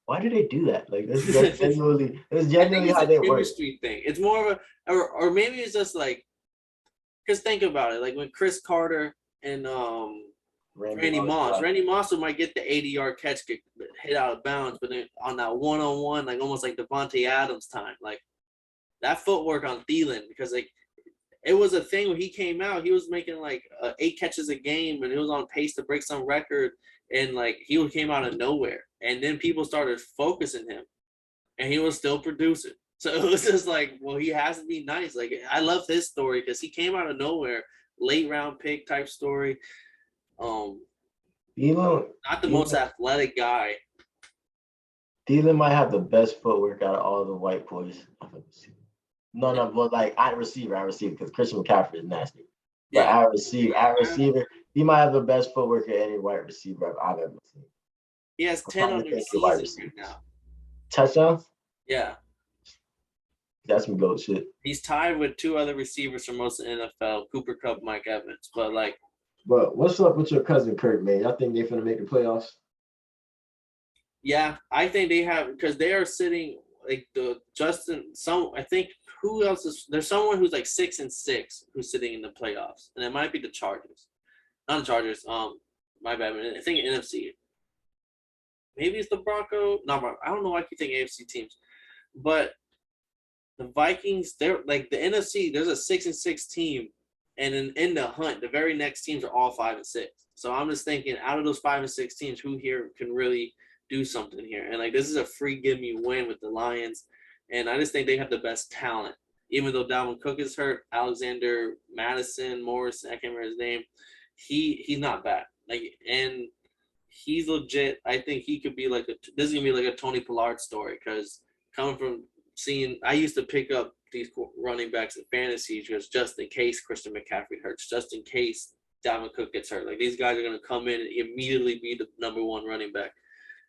Why do they do that? Like that's genuinely, it's I think genuinely it's how a they work. chemistry thing. It's more of a, or maybe it's just like, because think about it, like when Chris Carter and Randy Moss. Randy Moss might get the 80-yard catch, get hit out of bounds, but then on that one-on-one, like almost like Devontae Adams time, like that footwork on Thielen, because like it was a thing when he came out, he was making like 8 catches a game, and he was on pace to break some record, and like he came out of nowhere, and then people started focusing him, and he was still producing. So it was just like, well, he has to be nice. Like I love his story because he came out of nowhere, late round pick type story. Not the most athletic guy. Thielen might have the best footwork out of all the white boys I've ever seen. No, but like I receive because Christian McCaffrey is nasty. But I receiver, he might have the best footwork of any white receiver I've ever seen. He has 10 on the season right now. Touchdowns? Yeah. That's some goat shit. He's tied with 2 other receivers for most of the NFL, Cooper Kupp, Mike Evans. But like, but what's up with your cousin Kirk, man? Y'all think they're finna make the playoffs? Yeah, I think they have, because they are sitting like I think who else is there's someone who's like 6-6 who's sitting in the playoffs, and it might be the Chargers. Not the Chargers. My bad. I think NFC. Maybe it's the Broncos. No, I don't know why I keep thinking AFC teams, but the Vikings, they're like the NFC. There's a 6-6 team, and in the hunt, the very next teams are all 5-6. So I'm just thinking, out of those 5-6 teams, who here can really do something here? And like, this is a free give me win with the Lions, and I just think they have the best talent. Even though Dalvin Cook is hurt, Alexander Morris, I can't remember his name. He's not bad. Like, and he's legit. I think he could be like this is gonna be like a Tony Pollard story, because coming from seeing, I used to pick up these running backs in fantasy just in case Christian McCaffrey hurts, just in case Dalvin Cook gets hurt. Like, these guys are gonna come in and immediately be the number 1 running back,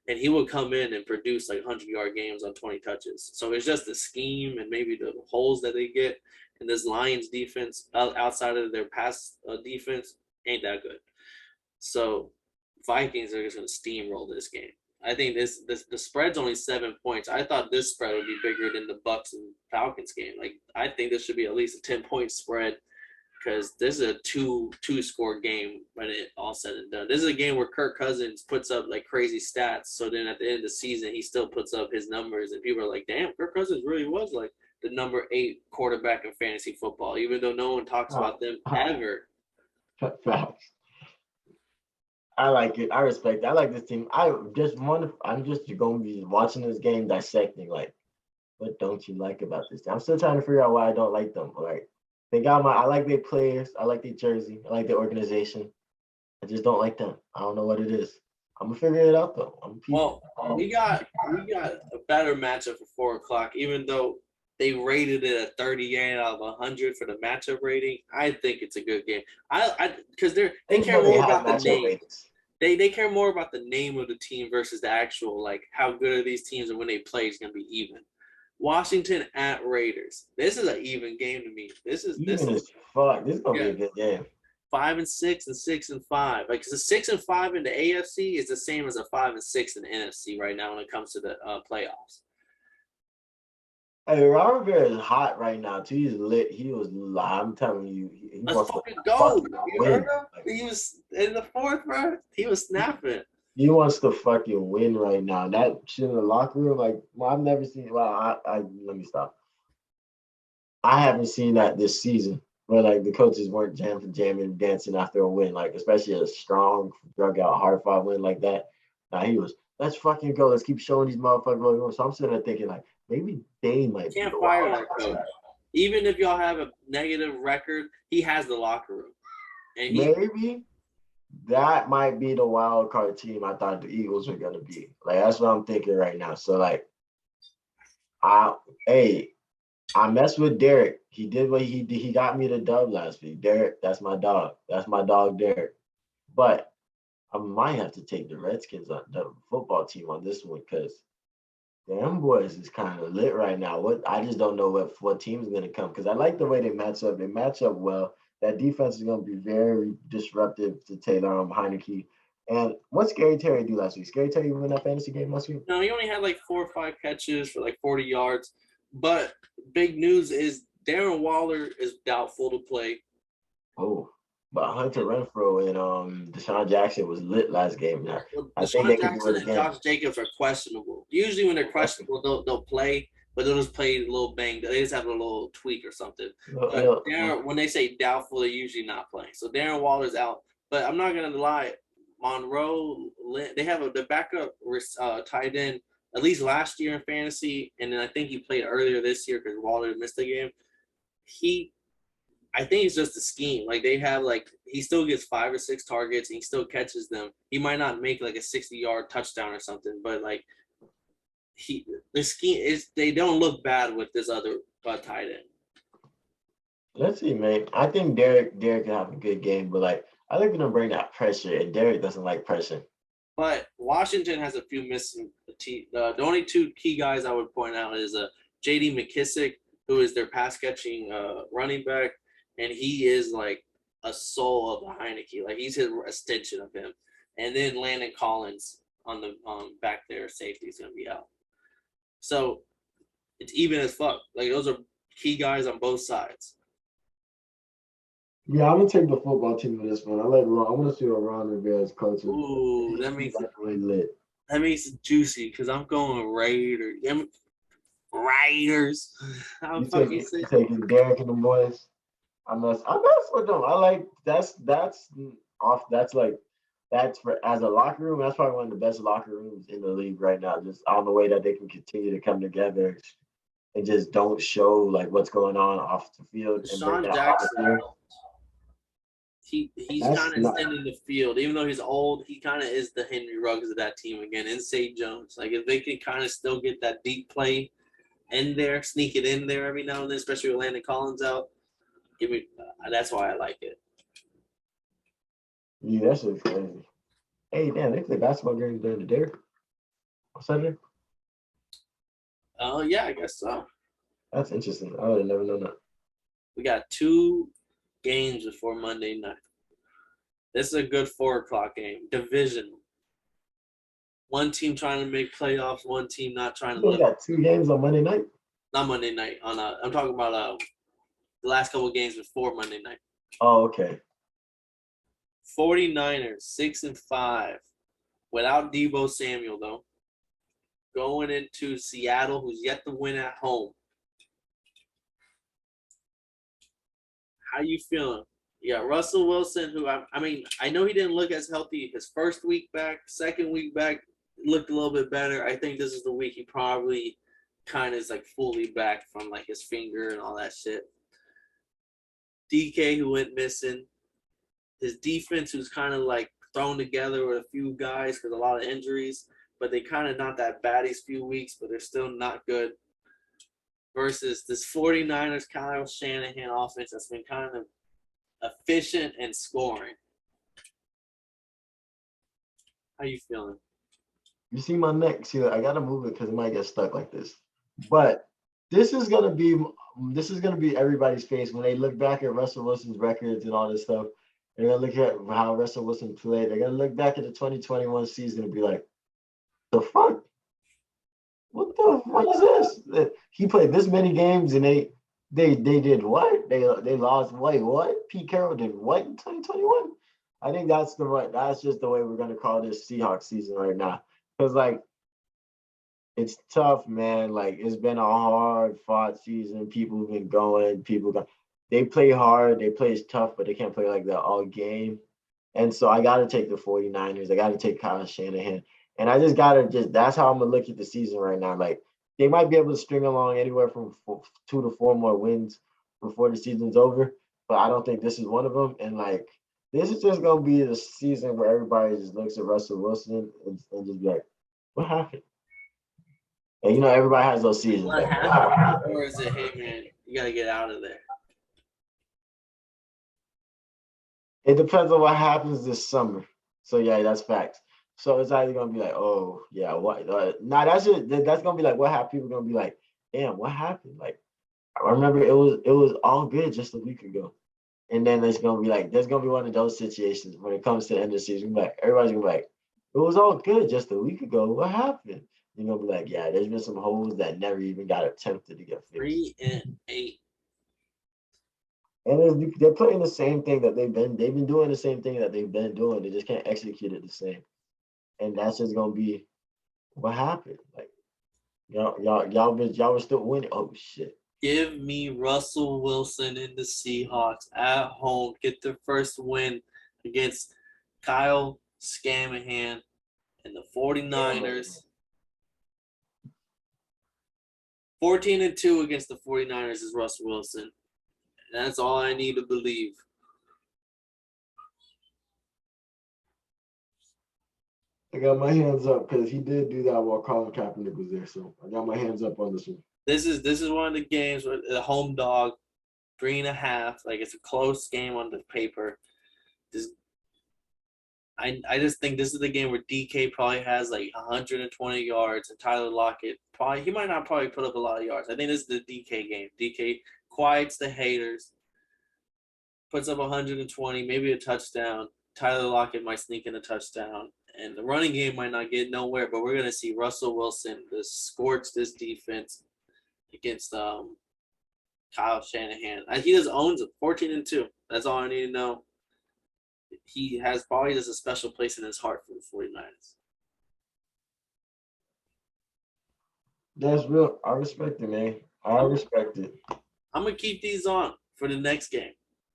and he will come in and produce like 100-yard games on 20 touches. So it's just the scheme and maybe the holes that they get, and this Lions defense outside of their pass defense ain't that good. So Vikings are just gonna steamroll this game. I think the spread's only 7 points. I thought this spread would be bigger than the Bucks and Falcons game. Like, I think this should be at least a 10-point spread, because this is a two-score game when it all said and done. This is a game where Kirk Cousins puts up like crazy stats. So then at the end of the season, he still puts up his numbers, and people are like, "Damn, Kirk Cousins really was like the number 8 quarterback in fantasy football," even though no one talks about them ever. Facts. I like it. I respect it. I like this team. I'm just gonna be watching this game, dissecting like, what don't you like about this team? I'm still trying to figure out why I don't like them. Like, I like their players, I like their jersey, I like their organization. I just don't like them. I don't know what it is. I'm gonna figure it out though. We got a better matchup for 4:00, even though they rated it a 38 out of 100 for the matchup rating. I think it's a good game. Because they care more about the name. They care more about the name of the team versus the actual, like, how good are these teams, and when they play is gonna be even. Washington at Raiders. This is an even game to me. This is fuck. This is gonna be a good game. 5-6 and 6-5. Like, 'cause a 6-5 in the AFC is the same as a 5-6 in the NFC right now when it comes to the playoffs. Hey, Robert Bear is hot right now too. He's lit. I'm telling you, he Let's fucking go. You heard him? He was in the 4th, bro. He was snapping. He wants to fucking win right now. That shit in the locker room, like, I've never seen. Well, let me stop. I haven't seen that this season, where like the coaches weren't jamming, dancing after a win, like especially a strong, drug out, hard fought win like that. Now he was, let's fucking go. Let's keep showing these motherfuckers. So I'm sitting there thinking, like, maybe they might. Can't fire that coach. Even if y'all have a negative record, he has the locker room. And maybe that might be the wild card team I thought the Eagles were gonna be. Like, that's what I'm thinking right now. So like, I messed with Derek. He did what he did. He got me the dub last week. Derek, that's my dog. That's my dog, Derek. But I might have to take the Redskins on the football team on this one, because them boys is kind of lit right now. I just don't know what team is gonna come, because I like the way they match up. They match up well. That defense is gonna be very disruptive to Taylor Heineke. And what Scary Terry do last week? Scary Terry win that fantasy game last week? No, he only had like 4 or 5 catches for like 40 yards. But big news is Darren Waller is doubtful to play. Oh, but Hunter Renfro and Deshaun Jackson was lit last game. Now, Well, I think they Deshaun can do Jackson it and again. Josh Jacobs are questionable. Usually when they're questionable, they'll play, but they'll just play a little banged. They just have a little tweak or something. But when they say doubtful, they're usually not playing. So Darren Waller's out. But I'm not gonna lie, Monroe, they have the backup tight end at least last year in fantasy, and then I think he played earlier this year because Waller missed the game. I think it's just a scheme. Like they have he still gets 5 or 6 targets and he still catches them. He might not make like a 60-yard touchdown or something, but the scheme is they don't look bad with this other tight end. Let's see, man. I think Derek can have a good game, but I like to bring that pressure, and Derek doesn't like pressure. But Washington has a few missing. The only 2 key guys I would point out is J.D. McKissick, who is their pass catching running back, and he is like a soul of the Heineke. Like he's his extension of him. And then Landon Collins on the back there, safety is gonna be out. So it's even as fuck. Like those are key guys on both sides. Yeah, I'm gonna take the football team for this one. I want to see what Ron Rivera's coaching. Ooh, that makes it juicy because I'm going Raiders. Raiders. How the fuck you say? Taking Derek and the boys. I'm mess with them. I like that's for as a locker room. That's probably one of the best locker rooms in the league right now. Just on the way that they can continue to come together and just don't show what's going on off the field. Sean Jackson. He's kind of extending the field, even though he's old. He kind of is the Henry Ruggs of that team again, and St. Jones. Like if they can kind of still get that deep play in there, sneak it in there every now and then, especially with Landon Collins out. That's why I like it. Yeah, that's just crazy. Hey, damn, they play basketball games during the day on Sunday? Oh, yeah, I guess so. That's interesting. I would have never known that. We got 2 games before Monday night. This is a good 4:00 game. Division. One team trying to make playoffs, one team not trying to. We got 2 games on Monday night? Not Monday night. I'm talking about the last couple of games before Monday night. Oh, okay. 49ers 6-5 without Deebo Samuel though. Going into Seattle, who's yet to win at home. How you feeling? You got Russell Wilson, who I know he didn't look as healthy his first week back, second week back looked a little bit better. I think this is the week he probably kind of is fully back from his finger and all that shit. DK, who went missing. His defense, who's kind of thrown together with a few guys because a lot of injuries, but they kind of not that bad these few weeks, but they're still not good. Versus this 49ers Kyle Shanahan offense that's been kind of efficient and scoring. How you feeling? You see my neck. See, I gotta move it because it might get stuck like this. But this is gonna be everybody's face when they look back at Russell Wilson's records and all this stuff. They're gonna look at how Russell Wilson played. They're gonna look back at the 2021 season and be like, "The fuck? What the fuck is this? He played this many games and they did what? They lost. Wait, what? Pete Carroll did what in 2021? I think that's just the way we're gonna call this Seahawks season right now. Because it's tough, man. It's been a hard fought season. People have been going. They play hard. They play tough, but they can't play like that all game. And so I got to take the 49ers. I got to take Kyle Shanahan. And I that's how I'm going to look at the season right now. They might be able to string along anywhere from 2 to 4 more wins before the season's over. But I don't think this is one of them. And this is just going to be the season where everybody just looks at Russell Wilson and just be like, what happened? And everybody has those seasons. What happened? Or is it, hey man, you got to get out of there? It depends on what happens this summer. So yeah, that's facts. So it's either gonna be like, oh yeah, what? That's gonna be what happened. People are gonna be like, damn, what happened? I remember it was all good just a week ago. And then there's gonna be one of those situations when it comes to the end of the season. Like everybody's gonna be like, it was all good just a week ago. What happened? You're gonna be like, yeah, there's been some holes that never even got attempted to get fixed. 3-8. And they're playing the same thing that they've been doing the same thing that they've been doing. They just can't execute it the same. And that's just gonna be what happened. Like y'all were still winning. Oh shit. Give me Russell Wilson and the Seahawks at home. Get their first win against Kyle Scamahan and the 49ers. 14-2 against the 49ers is Russell Wilson. And that's all I need to believe. I got my hands up because he did do that while Colin Kaepernick was there. So I got my hands up on this one. This is one of the games where the home dog, 3.5. Like it's a close game on the paper. I just think this is the game where DK probably has like 120 yards and Tyler Lockett he might not put up a lot of yards. I think this is the DK game. DK quiets the haters, puts up 120, maybe a touchdown. Tyler Lockett might sneak in a touchdown. And the running game might not get nowhere, but we're going to see Russell Wilson scorch this defense against Kyle Shanahan. He just owns it, 14-2. That's all I need to know. He has probably just a special place in his heart for the 49ers. That's real. I respect it, man. I respect it. I'm going to keep these on for the next game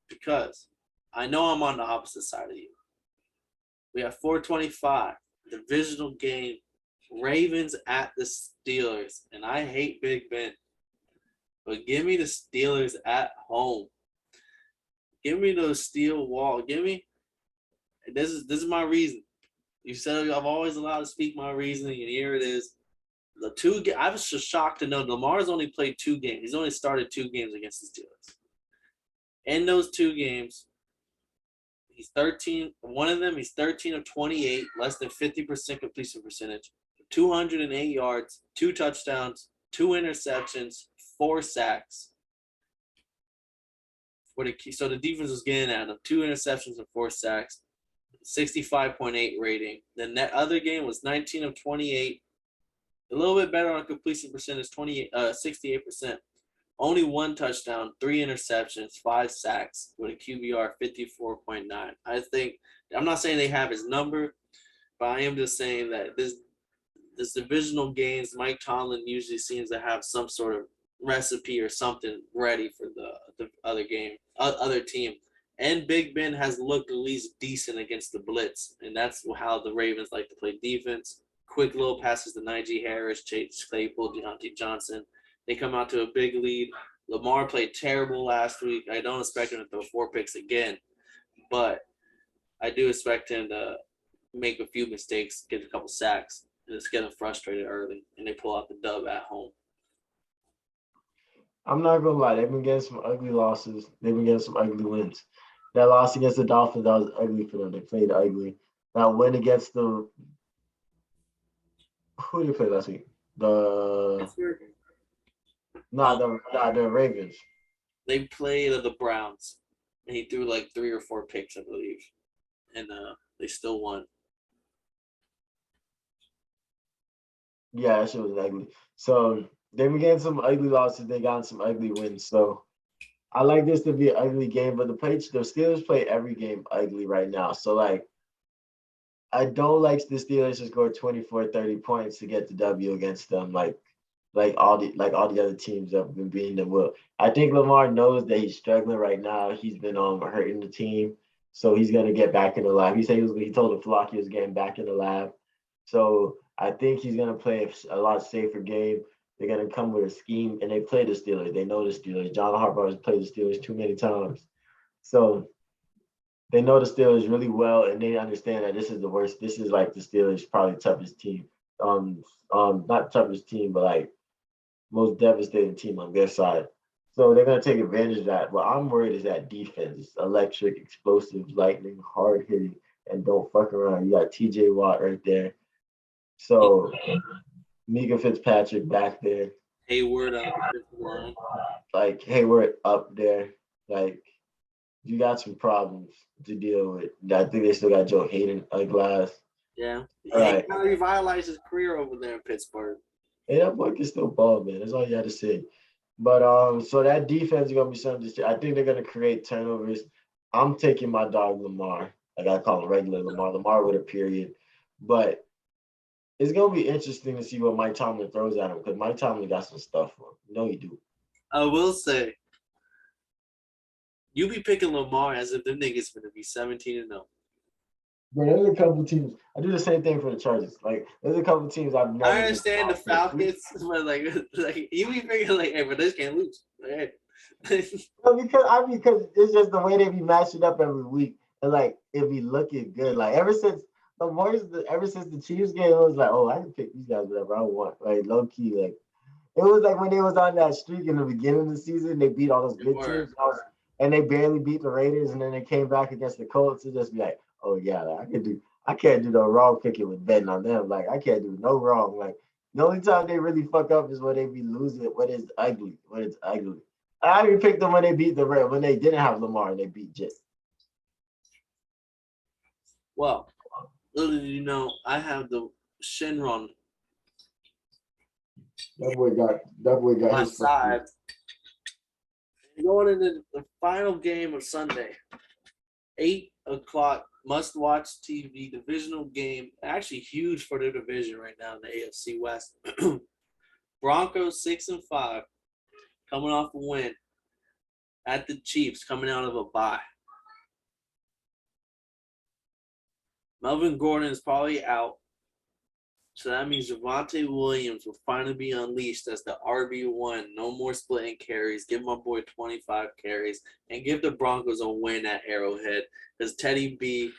because I know I'm on the opposite side of you. We have 425, divisional game, Ravens at the Steelers. And I hate Big Ben, but give me the Steelers at home. Give me those steel wall. Give me. This is my reason. You said I've always allowed to speak my reasoning, and here it is. I was just shocked to know Lamar's only played 2 games. He's only started 2 games against the Steelers. In those 2 games, he's 13. One of them, he's 13 of 28, less than 50% completion percentage, 208 yards, 2 touchdowns, 2 interceptions, 4 sacks. So the defense was getting at him. 2 interceptions and 4 sacks, 65.8 rating. The other game was 19 of 28, a little bit better on completion percentage, 68%. Only 1 touchdown, 3 interceptions, 5 sacks with a QBR 54.9. I'm not saying they have his number, but I am just saying that this divisional games, Mike Tomlin usually seems to have some sort of recipe or something ready for the other team. And Big Ben has looked at least decent against the blitz, and that's how the Ravens like to play defense. Quick little passes to Najee Harris, Chase Claypool, Deontay Johnson. They come out to a big lead. Lamar played terrible last week. I don't expect him to throw 4 picks again, but I do expect him to make a few mistakes, get a couple sacks, and just get them frustrated early, and they pull out the dub at home. I'm not gonna lie, they've been getting some ugly losses. They've been getting some ugly wins. That loss against the Dolphins, that was ugly for them. They played ugly. That win against who did they play last week? The Ravens. They played the Browns, and he threw like 3 or 4 picks, I believe, and they still won. Yeah, that shit was ugly. So they've been getting some ugly losses. They got some ugly wins. So I like this to be an ugly game, but the Steelers play every game ugly right now. So like, I don't like the Steelers to score 24, 30 points to get the W against them, like all the other teams that have been beating them. Well, I think Lamar knows that he's struggling right now. He's been hurting the team, so he's gonna get back in the lab. He said he told the flock he was getting back in the lab. So I think he's gonna play a lot safer game. They're gonna come with a scheme, and they play the Steelers. They know the Steelers. John Harbaugh has played the Steelers too many times, so they know the Steelers really well, and they understand that this is the worst. This is like the Steelers' probably toughest team. Not toughest team, but like most devastating team on their side. So they're gonna take advantage of that. What I'm worried is that defense, electric, explosive, lightning, hard hitting, and don't fuck around. You got T.J. Watt right there. So Mika Fitzpatrick back there. Hayward on the 5th line. Like Hayward up there. Like you got some problems to deal with. I think they still got Joe Hayden at glass. Yeah. He Right. kind of revitalized his career over there in Pittsburgh. Hey, that boy can still ball, man. That's all you had to say. But so that defense is gonna be something. I think they're gonna create turnovers. I'm taking my dog Lamar. Like I call him regular Lamar. Lamar with a period. But it's gonna be interesting to see what Mike Tomlin throws at him because Mike Tomlin got some stuff for him. You know he do. I will say, you be picking Lamar as if them niggas gonna be 17-0. But there's a couple teams. I do the same thing for the Chargers. Like there's a couple teams I've never. I understand the Falcons, but like you be thinking like, hey, but this can't lose. Hey. No, because it's just the way they be matching up every week, and like it be looking good. Like ever since the Chiefs game, it was like, oh, I can pick these guys whatever I want. Like low key, like it was like when they was on that streak in the beginning of the season, they beat all those good teams, and they barely beat the Raiders, and then they came back against the Colts to just be like, oh yeah, like, I can't do no wrong picking with betting on them. Like I can't do no wrong. Like the only time they really fuck up is when they be losing. When it's ugly. I even picked them when they beat the Reds, when they didn't have Lamar and they beat Jets. Well, little did you know, I have the Shenron. That boy got My his side. Going into the final game of Sunday, 8 o'clock, must-watch TV divisional game. Actually, huge for the division right now in the AFC West. Broncos 6-5, coming off a win at the Chiefs, coming out of a bye. Melvin Gordon is probably out. So that means Javonte Williams will finally be unleashed as the RB1. No more splitting carries. Give my boy 25 carries and give the Broncos a win at Arrowhead because Teddy B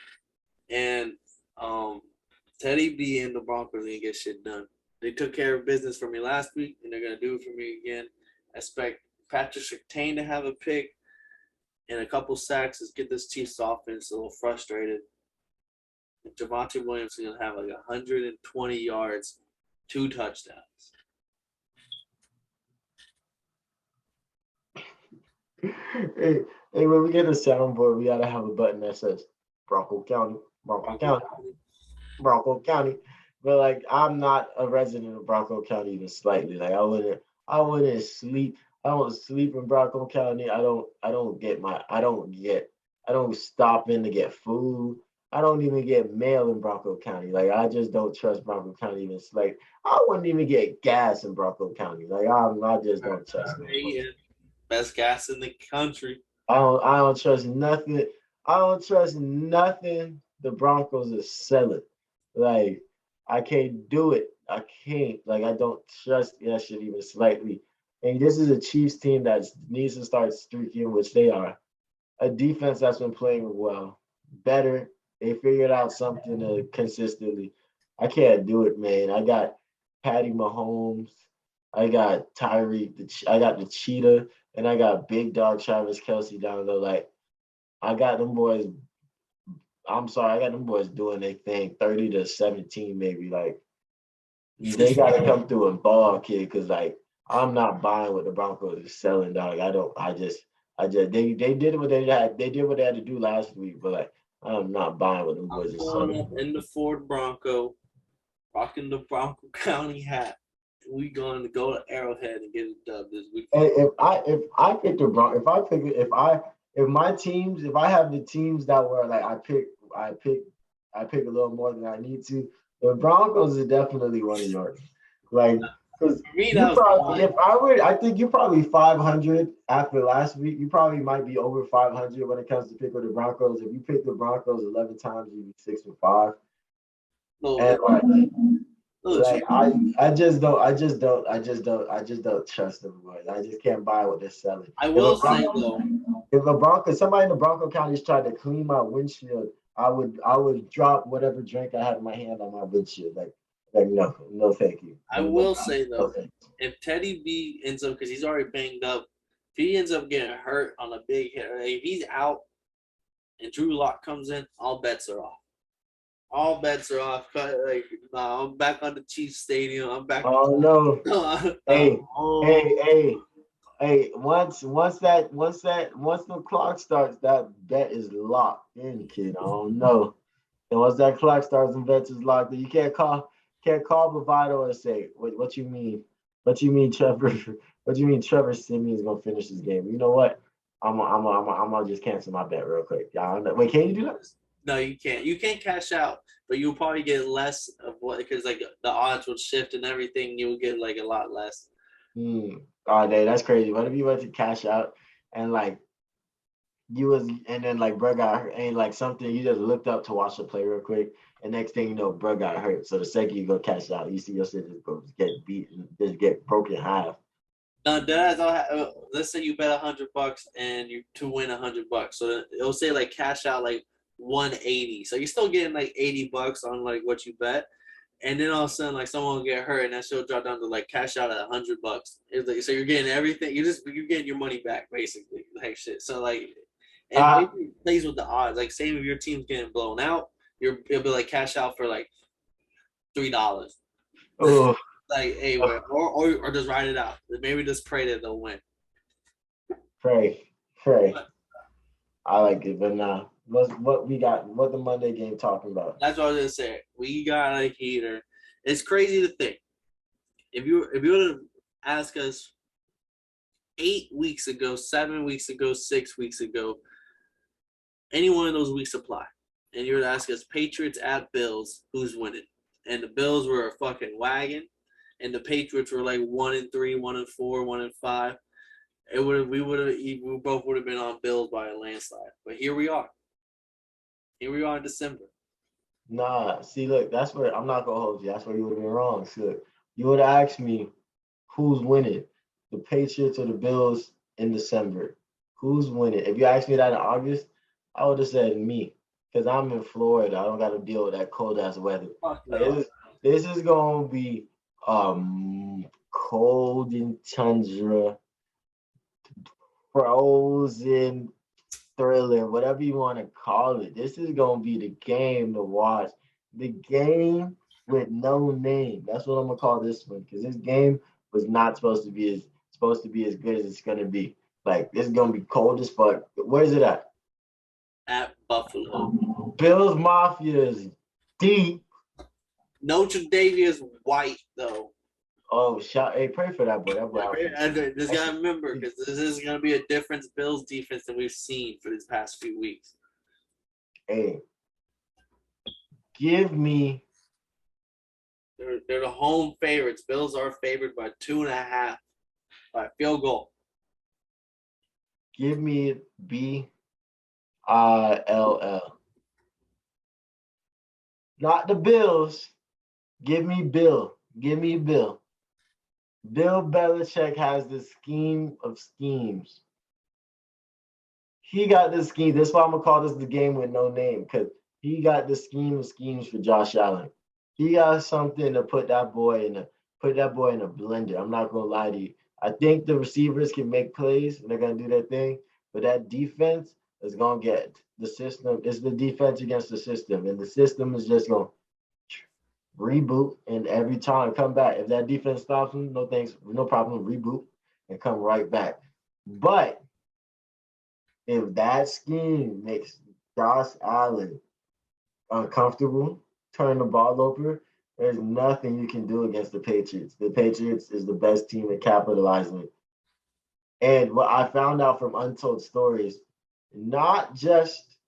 and the Broncos didn't get shit done. They took care of business for me last week and they're gonna do it for me again. I expect Patrick Surtain to have a pick and a couple sacks. Let's get this Chiefs offense a little frustrated. Javonte Williams is going to have like 120 yards, 2 touchdowns. Hey, when we get a soundboard, we gotta have a button that says Bronco County. But like, I'm not a resident of Bronco County even slightly. Like, I wouldn't sleep. I don't sleep in Bronco County. I don't stop in to get food. I don't even get mail in Bronco County. Like I just don't trust Bronco County. Even like I wouldn't even get gas in Bronco County. Like I just don't trust it. Best gas in the country. I don't trust nothing. I don't trust nothing the Broncos are selling. Like I can't do it. I can't. Like I don't trust that shit even slightly. And this is a Chiefs team that needs to start streaking, which they are. A defense that's been playing well, better. They figured out something consistently. I can't do it, man. I got Patty Mahomes. I got Tyreek. I got the Cheetah, and I got Big Dog Travis Kelce down there. Like, I got them boys. I'm sorry, I got them boys doing their thing, 30-17, maybe. Like, they got to come through and ball, kid, because like I'm not buying what the Broncos are selling, dog. They did what they had. They did what they had to do last week, but like. I'm not buying what them boys are selling. Up in the Ford Bronco, rocking the Bronco County hat. We going to go to Arrowhead and get a dub this week. And if I pick the Bronco, if I have the teams that were like I pick a little more than I need to, the Broncos is definitely one of yours. Like. Because I think you're probably 500 after last week. You probably might be over 500 when it comes to pick with the Broncos. If you pick the Broncos 11 times, you'd be 6-5. I just don't trust them, boys. I just can't buy what they're selling. I will say though, if somebody in the Bronco counties tried to clean my windshield, I would drop whatever drink I had in my hand on my windshield. Like no, thank you. I will say though, if Teddy B ends up, because he's already banged up, if he ends up getting hurt on a big hit, if he's out and Drew Lock comes in, all bets are off. All bets are off. Like, I'm back on the Chiefs Stadium. I'm back. Oh no! Hey, Hey, once the clock starts, that bet is locked in, kid. I don't know. And once that clock starts and bets is locked in, you can't call Bovado and say, what you mean? What you mean, Trevor? What you mean, Trevor Simeon is gonna finish this game? You know what? I'm gonna just cancel my bet real quick. Y'all, wait, can you do that? No, you can't. You can't cash out, but you'll probably get less of what because like the odds will shift and everything. You'll get like a lot less. Oh, day, that's crazy. What if you went to cash out and like and then like bro got hurt and like something you just looked up to watch the play real quick, and next thing you know, bro got hurt. So the second you go cash out, you see your shit just get beat and just get broken in half. No, let's say you bet $100 and you to win $100. So it'll say like cash out like 180. So you're still getting like $80 on like what you bet. And then all of a sudden, like someone will get hurt, and that she'll drop down to like cash out at $100. It's like, so you're getting everything. You're getting your money back basically, like shit. So like, and maybe it plays with the odds. Like, say if your team's getting blown out, it'll be like cash out for like $3. Oh, Like, hey, or just ride it out. Maybe just pray that they'll win. pray. I like it, but nah. What we got? What the Monday game talking about? That's what I was gonna say. We got a heater. It's crazy to think. If you were to ask us 8 weeks ago, 7 weeks ago, 6 weeks ago, any one of those weeks apply. And you were to ask us Patriots at Bills, who's winning? And the Bills were a fucking wagon, and the Patriots were like 1-3, 1-4, 1-5. We both would have been on Bills by a landslide. But here we are. Here we are in December. Nah, see, look, that's where I'm not gonna hold you. That's where you would have been wrong. So you would have asked me who's winning, the Patriots or the Bills in December. Who's winning? If you asked me that in August, I would have said me, because I'm in Florida. I don't got to deal with that cold ass weather. Fuck Like, no. this is gonna be cold and tundra, frozen thriller, whatever you want to call it. This is gonna be the game to watch. The game with no name. That's what I'm gonna call this one, because this game was not supposed to be as good as it's gonna be. Like, this is gonna be cold as fuck. Where is it at? At Buffalo. Bills Mafia is deep. Notre Dame is white though. Oh, hey, pray for that boy. That boy. Just gotta remember, because this is gonna be a different Bills defense than we've seen for these past few weeks. Hey, give me. They're the home favorites. Bills are favored by 2.5 by field goal. Give me BILL. Not the Bills. Give me Bill. Give me Bill. Bill Belichick has the scheme of schemes. He got the scheme. That's why I'm gonna call this the game with no name, because he got the scheme of schemes for Josh Allen. He got something to put that boy in a blender. I'm not gonna lie to you. I think the receivers can make plays and they're gonna do their thing, but that defense is gonna get the system. It's the defense against the system, and the system is just gonna reboot, and every time come back. If that defense stops them, no thanks, no problem, reboot and come right back. But if that scheme makes Josh Allen uncomfortable, turn the ball over, there's nothing you can do against the Patriots. The Patriots is the best team at capitalizing. And what I found out from Untold Stories, not just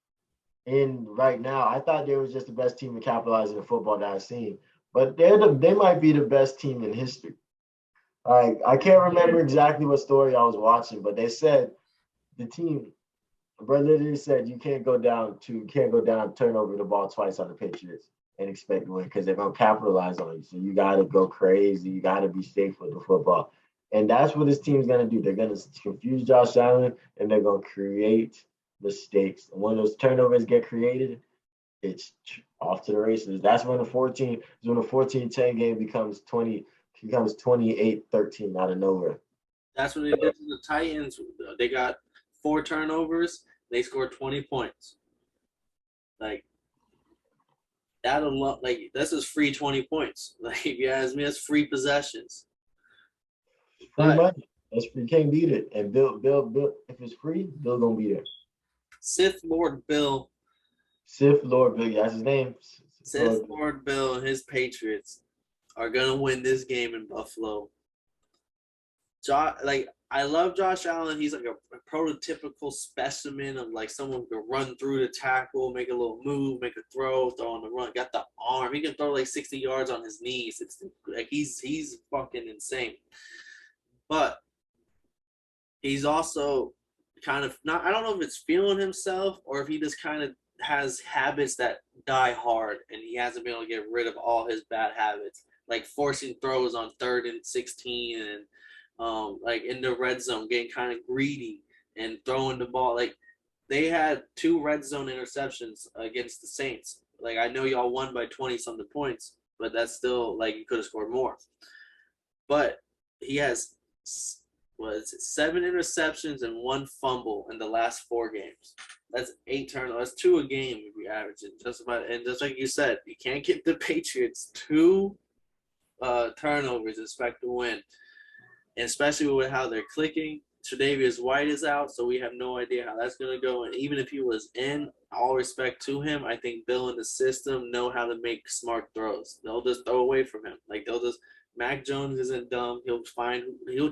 in right now, I thought they were just the best team at capitalizing in football that I've seen, but they might be the best team in history. I can't remember exactly what story I was watching, but they said the team, brother, literally said you can't go down, turn over the ball twice on the Patriots and expect to win, because they're gonna capitalize on you. So you gotta go crazy. You gotta be safe with the football. And that's what this team's gonna do. They're gonna confuse Josh Allen and they're gonna create mistakes. And when those turnovers get created, it's off to the races. That's when the 14-10 game becomes 28-13 out of nowhere. That's what they did to the Titans. They got 4 turnovers. They scored 20 points. Like, this is free 20 points. Like, if you ask me, that's free possessions. Free money. That's free. Can't beat it. And Bill. If it's free, Bill gonna be there. Sith Lord Bill. Sith Lord Bill. That's his name. Sith Lord Bill and his Patriots are gonna win this game in Buffalo. I love Josh Allen. He's like a prototypical specimen of like someone who can run through the tackle, make a little move, make a throw on the run. Got the arm. He can throw like 60 yards on his knees. It's like he's fucking insane. But he's also kind of not. I don't know if it's feeling himself or if he just kind of has habits that die hard, and he hasn't been able to get rid of all his bad habits, like forcing throws on 3rd and 16 and like in the red zone, getting kind of greedy and throwing the ball. Like they had 2 red zone interceptions against the Saints. Like I know y'all won by 20-something points, but that's still like you could have scored more. But he has 7 interceptions and 1 fumble in the last 4 games. That's 8 turnovers. That's 2 a game if we average it. Just about, and just like you said, you can't get the Patriots 2 turnovers and expect to win. And especially with how they're clicking. Tre'Davious White is out, so we have no idea how that's going to go. And even if he was in, all respect to him, I think Bill and the system know how to make smart throws. They'll just throw away from him. Like Mac Jones isn't dumb. He'll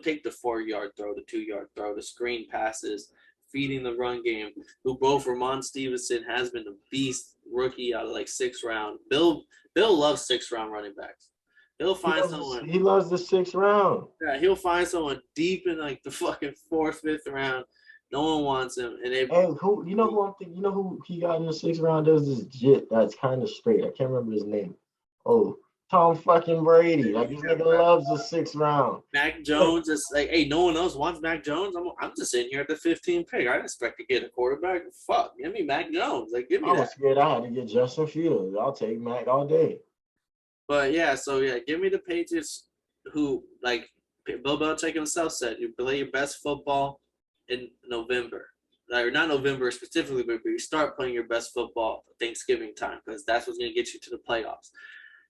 take the 4-yard throw, the 2-yard throw, the screen passes, feeding the run game. Who both Ramon Stevenson has been a beast rookie out of like 6th round. Bill loves 6th round running backs. He'll find someone. He loves the 6th round. Yeah, he'll find someone deep in like the fucking 4th, 5th round. No one wants him, and they. Hey, who I'm thinking? You know who he got in the 6th round? There's this jit that's kind of straight. I can't remember his name. Oh, Tom fucking Brady. Like this nigga loves the 6th round. Mac Jones is like, hey, no one else wants Mac Jones. I'm just sitting here at the 15th pick. I didn't expect to get a quarterback. Fuck, give me Mac Jones. Like, give me that. I was scared I had to get Justin Fields. I'll take Mac all day. But yeah, give me the Patriots who, like Bill Belichick himself said, you play your best football in November. Or not November specifically, but you start playing your best football Thanksgiving time because that's what's going to get you to the playoffs.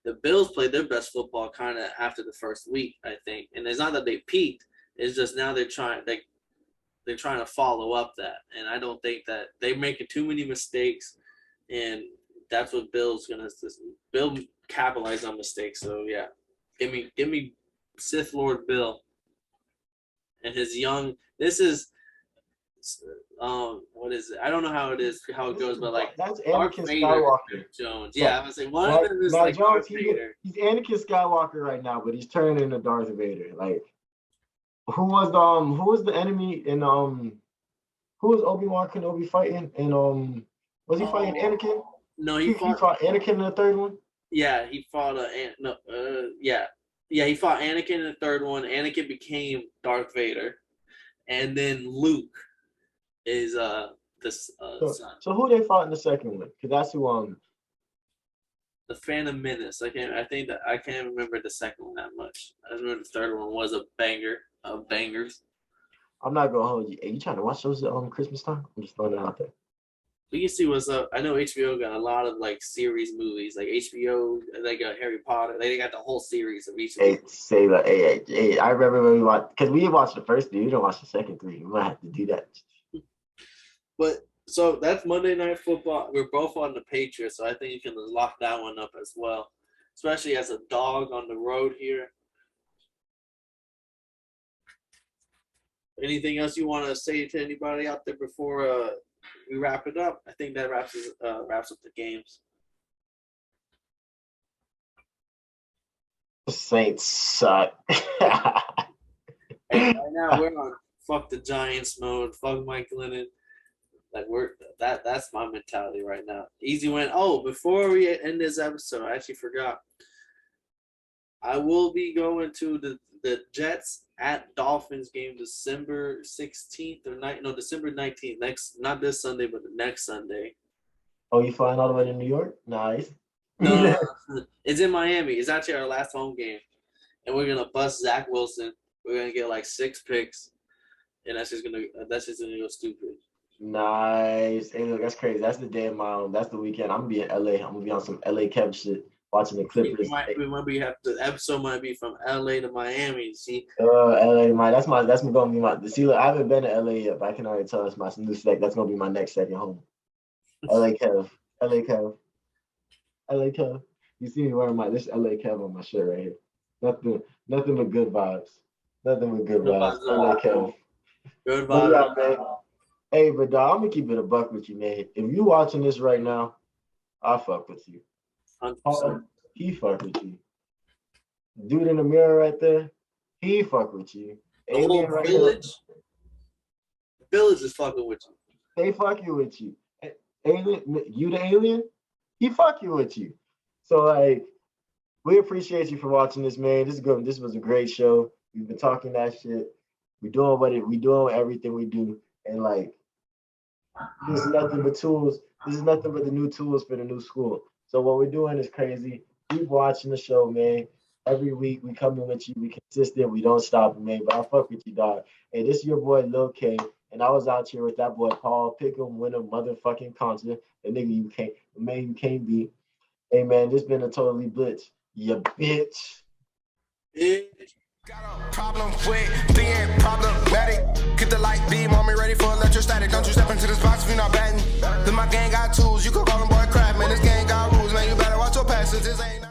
The Bills played their best football kind of after the first week, I think. And it's not that they peaked. It's just now they're trying to follow up that. And I don't think that they're making too many mistakes. And that's what Bill's going to – Bill – capitalize on mistakes. So yeah, give me Sith Lord Bill and his young. This is what is it? I don't know how it goes, but like that's Anakin Skywalker. Jones. Yeah, I was like one of them is like Jones, he's Anakin Skywalker right now, but he's turning into Darth Vader. Like who was the enemy in who was Obi-Wan Kenobi fighting? And was he fighting Anakin? No, he fought Anakin in the 3rd one. Yeah, he fought he fought Anakin in the 3rd one. Anakin became Darth Vader, and then Luke is son. So who they fought in the 2nd one? Because that's who the Phantom Menace. I can't remember the 2nd one that much. I remember the 3rd one was a banger of bangers. I'm not gonna hold you. Are you trying to watch those Christmas time? I'm just throwing it out there. We can see what's up. I know HBO got a lot of like series movies, like HBO. They got Harry Potter. They got the whole series of each. Hey, I remember when we watched because we watched the first 3. We didn't watch the second 3. We might have to do that. But so that's Monday Night Football. We're both on the Patriots, so I think you can lock that one up as well, especially as a dog on the road here. Anything else you want to say to anybody out there before we wrap it up? I think that wraps up the games. The Saints suck. Hey, right now we're on fuck the Giants mode. Fuck Mike Glennon. Like that's my mentality right now. Easy win. Oh, before we end this episode, I actually forgot. I will be going to the Jets at Dolphins game December 16th or December 19th. Not this Sunday, but the next Sunday. Oh, you flying all the way to New York? Nice. No, it's in Miami. It's actually our last home game. And we're gonna bust Zach Wilson. We're gonna get like 6 picks. And that's just gonna go stupid. Nice. Hey, look, that's crazy. That's the day of that's the weekend. I'm gonna be in LA. I'm gonna be on some LA Kev shit. watching the Clippers. Remember, you have the episode might be from LA to Miami. See, LA, that's gonna be my. See, look, I haven't been to LA yet, but I can already tell it's my new select. That's gonna be my next second home. LA Kev, LA Kev, LA Kev. You see me wearing this LA Kev on my shirt right here. Nothing but good vibes. Nothing but good vibes. LA Kev. Good vibes. Man. Hey, but dog, I'm gonna keep it a buck with you, man. If you watching this right now, I fuck with you. 100%. He fuck with you. Dude in the mirror right there, he fuck with you. The whole right village. The village is fucking with you. They fuck you with you. Alien, you the alien, he fuck you with you. So like, we appreciate you for watching this, man. This is good. This was a great show. We've been talking that shit. We doing everything we do, and like, this is nothing but tools. This is nothing but the new tools for the new school. So what we're doing is crazy. Keep watching the show, man. Every week we come in with you. We consistent. We don't stop, man. But I fuck with you, dog. Hey, this is your boy Lil K, and I was out here with that boy Paul Pick'em, winner motherfucking concert. The nigga you can't beat. Hey man, this been a totally blitz. You bitch. Got a problem with being problematic. Get the light beam on me, ready for electrostatic. Don't you step into this box if you're not batting. Then my gang got tools. You can call them boy crap, man. This gang got rules, man. You better watch your passes. This ain't